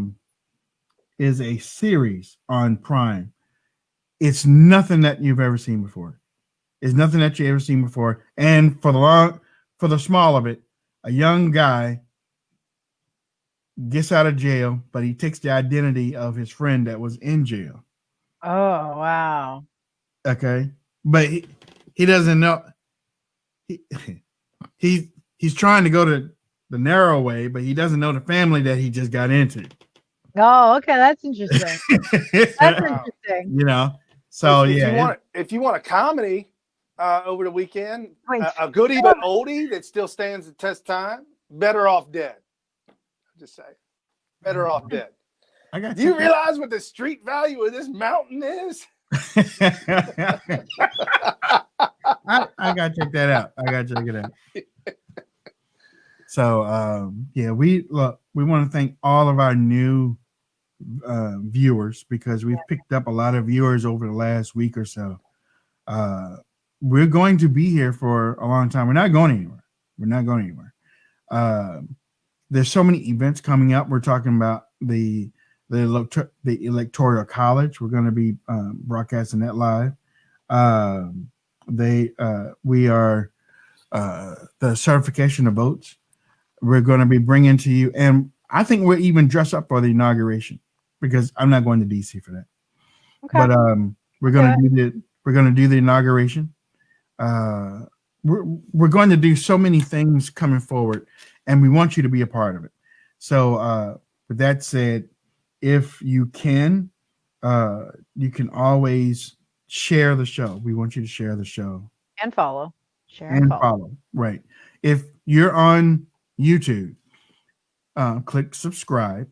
series on Prime. It's nothing that you've ever seen before. It's nothing that you ever seen before. And for the small of it, a young guy gets out of jail, but he takes the identity of his friend that was in jail. Oh, wow. Okay. But he doesn't know. He's trying to go to the narrow way, but he doesn't know the family that he just got into. Oh, okay. That's interesting. That's interesting. You know, so if you want a comedy over the weekend, a goodie but oldie that still stands the test of time, Better Off Dead. Just say, Better Off Dead. Do you realize what the street value of this mountain is? I gotta check that out. I gotta check it out. So we want to thank all of our new viewers, because we've picked up a lot of viewers over the last week or so. We're going to be here for a long time. We're not going anywhere. There's so many events coming up. We're talking about the electoral college. We're going to be broadcasting that live. We are the certification of votes. We're going to be bringing to you, and I think we'll even dress up for the inauguration, because I'm not going to DC for that. Okay. But we're going to do the inauguration. We're going to do so many things coming forward, and we want you to be a part of it. So with that said, if you can always share the show. We want you to share the show and follow. Share and follow. Right. If you're on YouTube, click subscribe,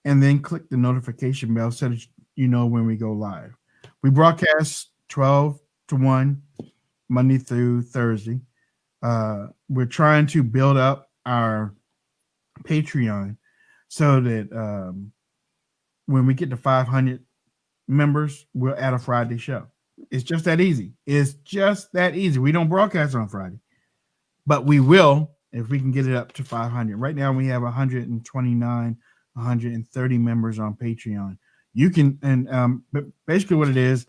and then click the notification bell so that you know when we go live. We broadcast 12 to 1 Monday through Thursday. We're trying to build up our Patreon so that when we get to 500 members, we'll add a Friday show. It's just that easy. We don't broadcast on Friday, but we will if we can get it up to 500. Right now we have 129, 130 members on Patreon. You can, and but basically what it is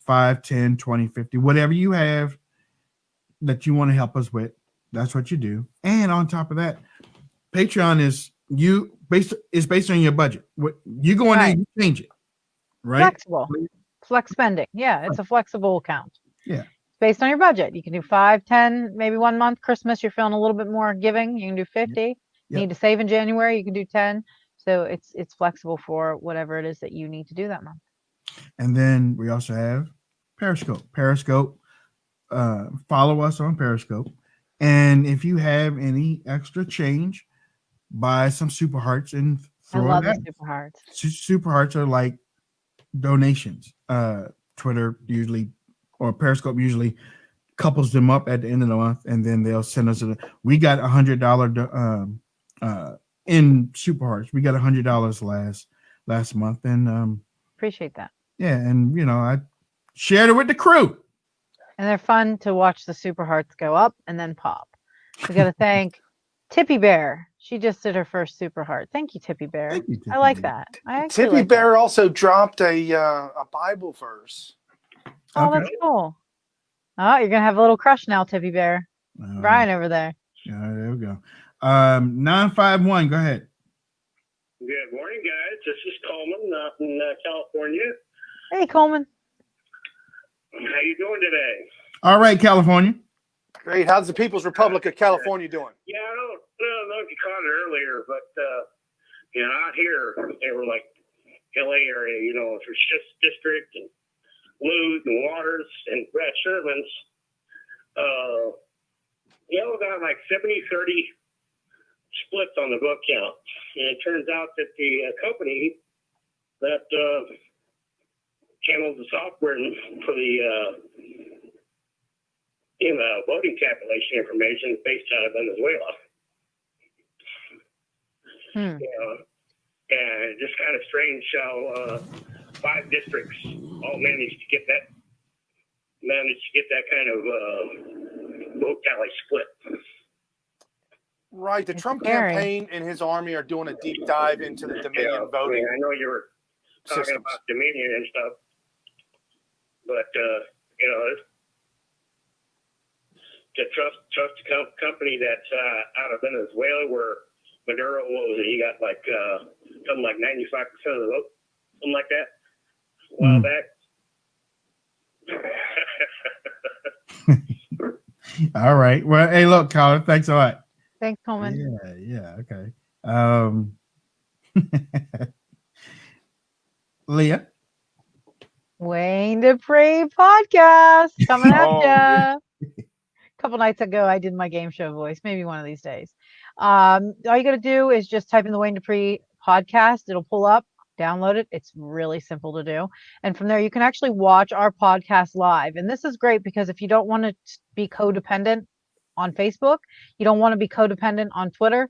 5, 10, 20, 50, whatever you have that you want to help us with, that's what you do. And on top of that, Patreon is based on your budget. What you go in there, you change it, right? Flexible, flex spending. Yeah, it's a flexible account. Yeah, based on your budget. You can do 5, 10, maybe 1 month. Christmas, you're feeling a little bit more giving. You can do 50. Yep. Need to save in January, you can do 10. So it's flexible for whatever it is that you need to do that month. And then we also have Periscope. Follow us on Periscope. And if you have any extra change, buy some Super Hearts and throw it out. Super Hearts. Super Hearts are like donations. Twitter usually or Periscope usually couples them up at the end of the month, and then they'll send us. We got $100 in Super Hearts. We got $100 last month, and Appreciate that. yeah, and I shared it with the crew. And they're fun to watch the Super Hearts go up and then pop. We got to thank Tippy Bear. She just did her first Super Heart. Thank you, Tippy Bear. Thank you, Tippy I like Bear. that. I actually Tippy like Bear that. also dropped a Bible verse. Oh, Okay. that's cool. Oh, you're gonna have a little crush now, Tippy Bear. Brian over there. Yeah, there we go. 951. Go ahead. Good morning, guys. This is Coleman out in California. Hey, Coleman. How you doing today? All right, California. Great. How's the People's Republic of California doing? Yeah, I don't know if you caught it earlier, but out here they were like LA area, for Schiff's District and Lewis and Waters and Brad Sherman's. Got like 70-30 splits on the book count. And it turns out that the company that channels the software for the voting tabulation information based out of Venezuela. And it's just kind of strange how 5 districts all managed to get that kind of vote tally split. Right. The Trump campaign and his army are doing a deep dive into the Dominion voting. I know you were talking about Dominion and stuff, but the trust company that's out of Venezuela, where Maduro, what was it? He got like something like 95% of the vote, something like that, a while back. All right. Well, hey, look, Colin, thanks a lot. Thanks, Coleman. Yeah, okay. Leah. Wayne Dupree podcast coming at ya. Yeah. A couple nights ago, I did my game show voice. Maybe one of these days. All you got to do is just type in the Wayne Dupree podcast. It'll pull up. Download it. It's really simple to do. And from there, you can actually watch our podcast live. And this is great because if you don't want to be codependent on Facebook, you don't want to be codependent on Twitter,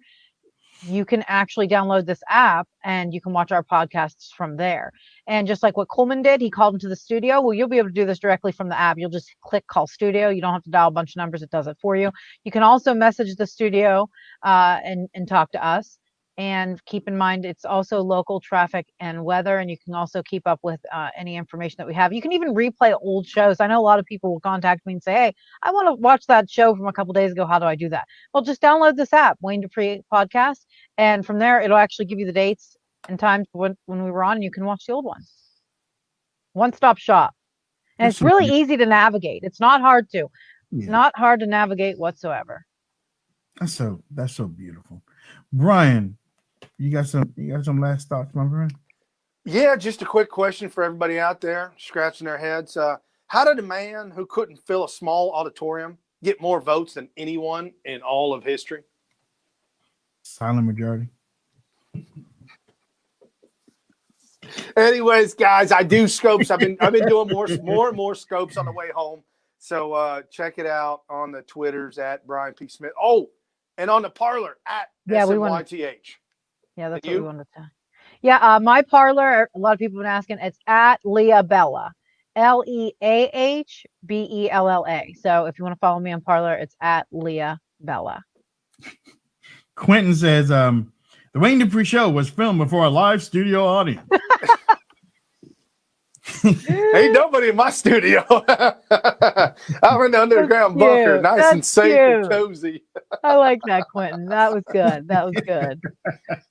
you can actually download this app and you can watch our podcasts from there. And just like what Coleman did, he called into the studio. Well, you'll be able to do this directly from the app. You'll just click call studio. You don't have to dial a bunch of numbers. It does it for you. You can also message the studio and talk to us. And keep in mind, it's also local traffic and weather. And you can also keep up with any information that we have. You can even replay old shows. I know a lot of people will contact me and say, hey, I want to watch that show from a couple days ago. How do I do that? Well, just download this app, Wayne Dupree Podcast. And from there, it'll actually give you the dates and times when we were on. And you can watch the old ones. One-stop shop. And it's really easy to navigate. It's not hard to. It's not hard to navigate whatsoever. That's so beautiful. Brian, you got some last thoughts, my friend? Yeah, just a quick question for everybody out there scratching their heads. How did a man who couldn't fill a small auditorium get more votes than anyone in all of history? Silent majority. Anyways, guys, I do scopes. I've been doing more and more scopes on the way home. So check it out on the Twitters at Brian P. Smith. Oh, and on the Parlor at SMYTH. Yeah, that's what we wanted to. Yeah, my Parlor, a lot of people have been asking, it's at Leah Bella. LEAHBELLA. So if you want to follow me on Parlor, it's at Leah Bella. Quentin says, the Wayne Dupree show was filmed before a live studio audience. Ain't nobody in my studio. I'm in the underground bunker, nice and safe and cozy. I like that, Quentin. That was good. That was good.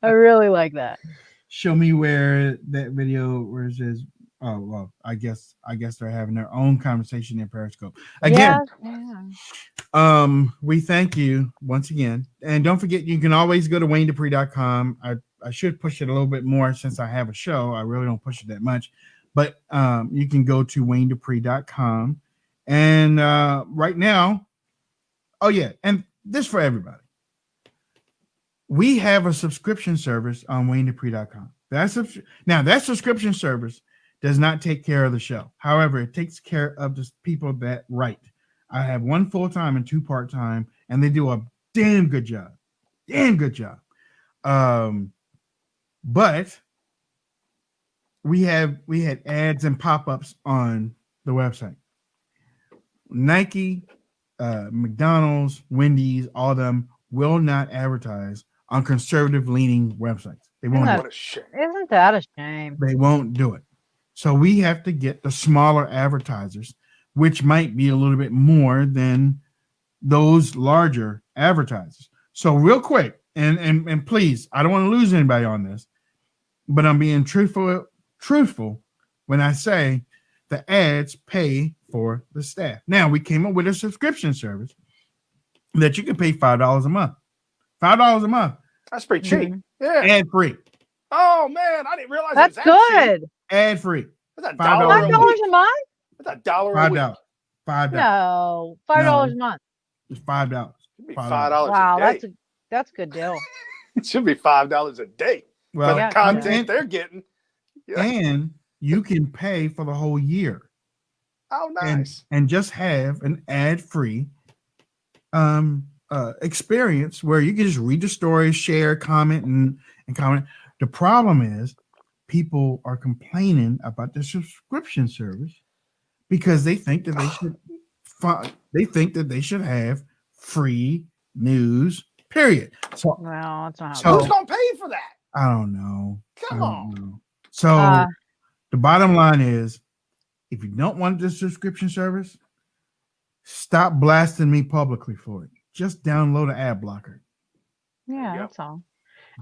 I really like that. Show me where that video where it says, oh well, I guess they're having their own conversation in Periscope. Again, we thank you once again. And don't forget, you can always go to WayneDupree.com. I should push it a little bit more since I have a show. I really don't push it that much. But you can go to WayneDupree.com. And right now, oh yeah, and this for everybody. We have a subscription service on WayneDupree.com. That subscription service does not take care of the show. However, it takes care of the people that write. I have one full-time and two part-time, and they do a damn good job. Damn good job. But we had ads and pop-ups on the website. Nike, McDonald's, Wendy's, all of them will not advertise on conservative-leaning websites. They won't. What a shame. Isn't that a shame? They won't do it. So we have to get the smaller advertisers, which might be a little bit more than those larger advertisers. So real quick, and please, I don't want to lose anybody on this, but I'm being truthful when I say the ads pay for the staff. Now, we came up with a subscription service that you can pay $5 a month. $5 a month. That's pretty cheap. Yeah. Ad free. Oh man, I didn't realize That's it was that good. cheap. Ad free. That's $5 $1 a $5 week. a month? That's $1 a week. $5. No, $5 a month. It's $5. Should be $5. $5 Wow, a day. that's a good deal. It should be $5 a day Well, for Yeah, the content and, they're getting. Yeah. and you can pay for the whole year. Oh, nice. And just have an ad-free experience where you can just read the story, share, comment, and comment. The problem is people are complaining about the subscription service because they think that they should have free news, period. So Well, that's not So- how Who's going to pay for that? I don't know. Come on. know. So the bottom line is, if you don't want the subscription service, stop blasting me publicly for it. Just download an ad blocker. Yeah, Yep. that's all.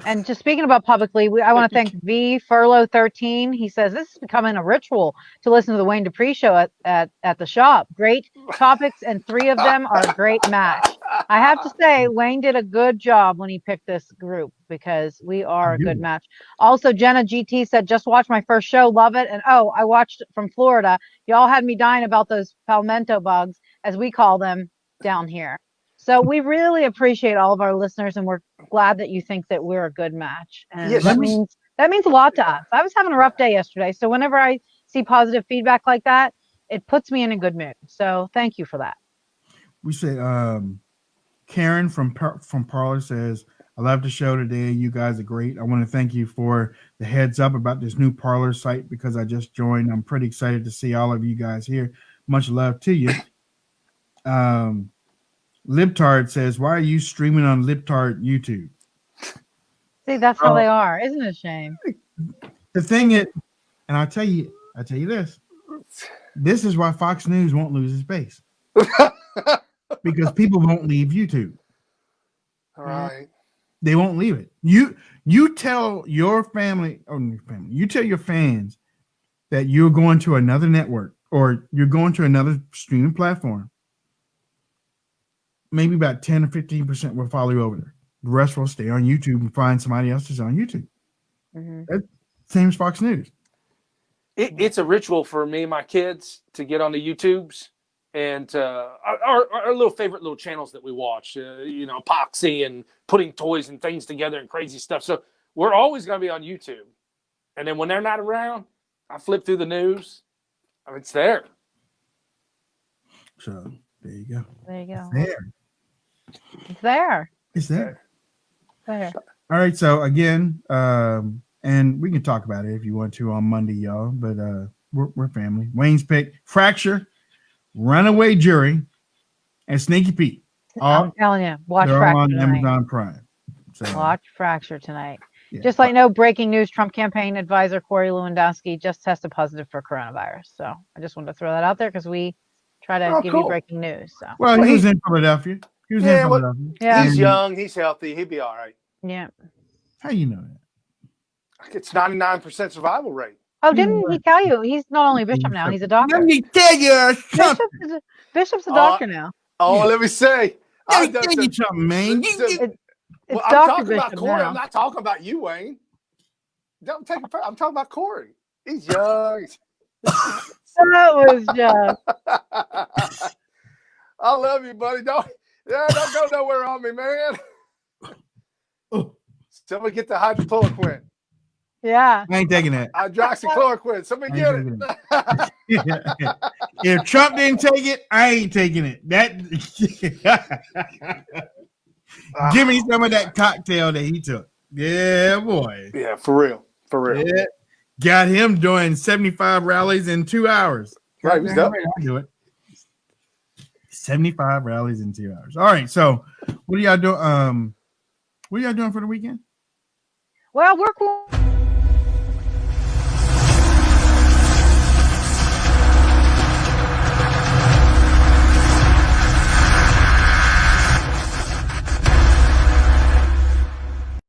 And just speaking about publicly, I want to thank V Furlough 13. He says this is becoming a ritual to listen to the Wayne Dupree show at the shop. Great topics, and 3 of them are a great match. I have to say, Wayne did a good job when he picked this group because we are a good match. Also, Jenna GT said, just watched my first show, love it. And I watched from Florida. Y'all had me dying about those palmetto bugs, as we call them down here. So we really appreciate all of our listeners, and we're glad that you think that we're a good match. And Yes. that means a lot to us. I was having a rough day yesterday, so whenever I see positive feedback like that, it puts me in a good mood. So thank you for that. We say Karen from Parlor says, I love the show today. You guys are great. I want to thank you for the heads up about this new Parlor site because I just joined. I'm pretty excited to see all of you guys here. Much love to you. Libtard says, why are you streaming on Libtard YouTube? See, that's how they are. Isn't it a shame? The thing is, and I'll tell you this is why Fox News won't lose its base. Because people won't leave YouTube. All right. They won't leave it. You tell your family, you tell your fans that you're going to another network or you're going to another streaming platform. Maybe about 10 or 15% will follow you over there. The rest will stay on YouTube and find somebody else that's on YouTube. That's same as Fox News. It's a ritual for me and my kids to get on the YouTubes and our little favorite little channels that we watch, epoxy and putting toys and things together and crazy stuff. So we're always going to be on YouTube. And then when they're not around, I flip through the news. It's there. So there you go. There you go. It's there. It's there. There. All right. So again, and we can talk about it if you want to on Monday, y'all. But we're family. Wayne's pick: Fracture, Runaway Jury, and Sneaky Pete. I'm telling you, watch they're Fracture all on tonight. Amazon Prime. So, Watch Fracture tonight. yeah. Just like no breaking news, Trump campaign advisor Corey Lewandowski just tested positive for coronavirus. So I just wanted to throw that out there because we try to give you breaking news. So Well, he was in Philadelphia. He was in Philadelphia. Yeah. He's young. He's healthy. He'll be all right. Yeah. How you know that? It's 99% survival rate. Oh, didn't he tell you? He's not only a bishop now, he's a doctor. Let me tell you something. Bishop's a doctor now. Oh, let me say. Let me tell you something, man. It's I'm Dr. talking about Bishop Corey. now. I'm not talking about you, Wayne. Don't take it. I'm talking about Corey. He's young. That was just. I love you, buddy. Don't go nowhere on me, man. Somebody get the hydrochloroquine. Yeah. I ain't taking that. Hydroxychloroquine. Somebody I ain't get taking it. If Trump didn't take it, I ain't taking it. That give me some of that cocktail that he took. Yeah, boy. Yeah, for real. For real. Yeah. Got him doing 75 rallies in 2 hours. Right, he's Goddamn done. right, I'll do it. 75 rallies in 2 hours. All right. So what are y'all doing? What are y'all doing for the weekend? Well, we're cool.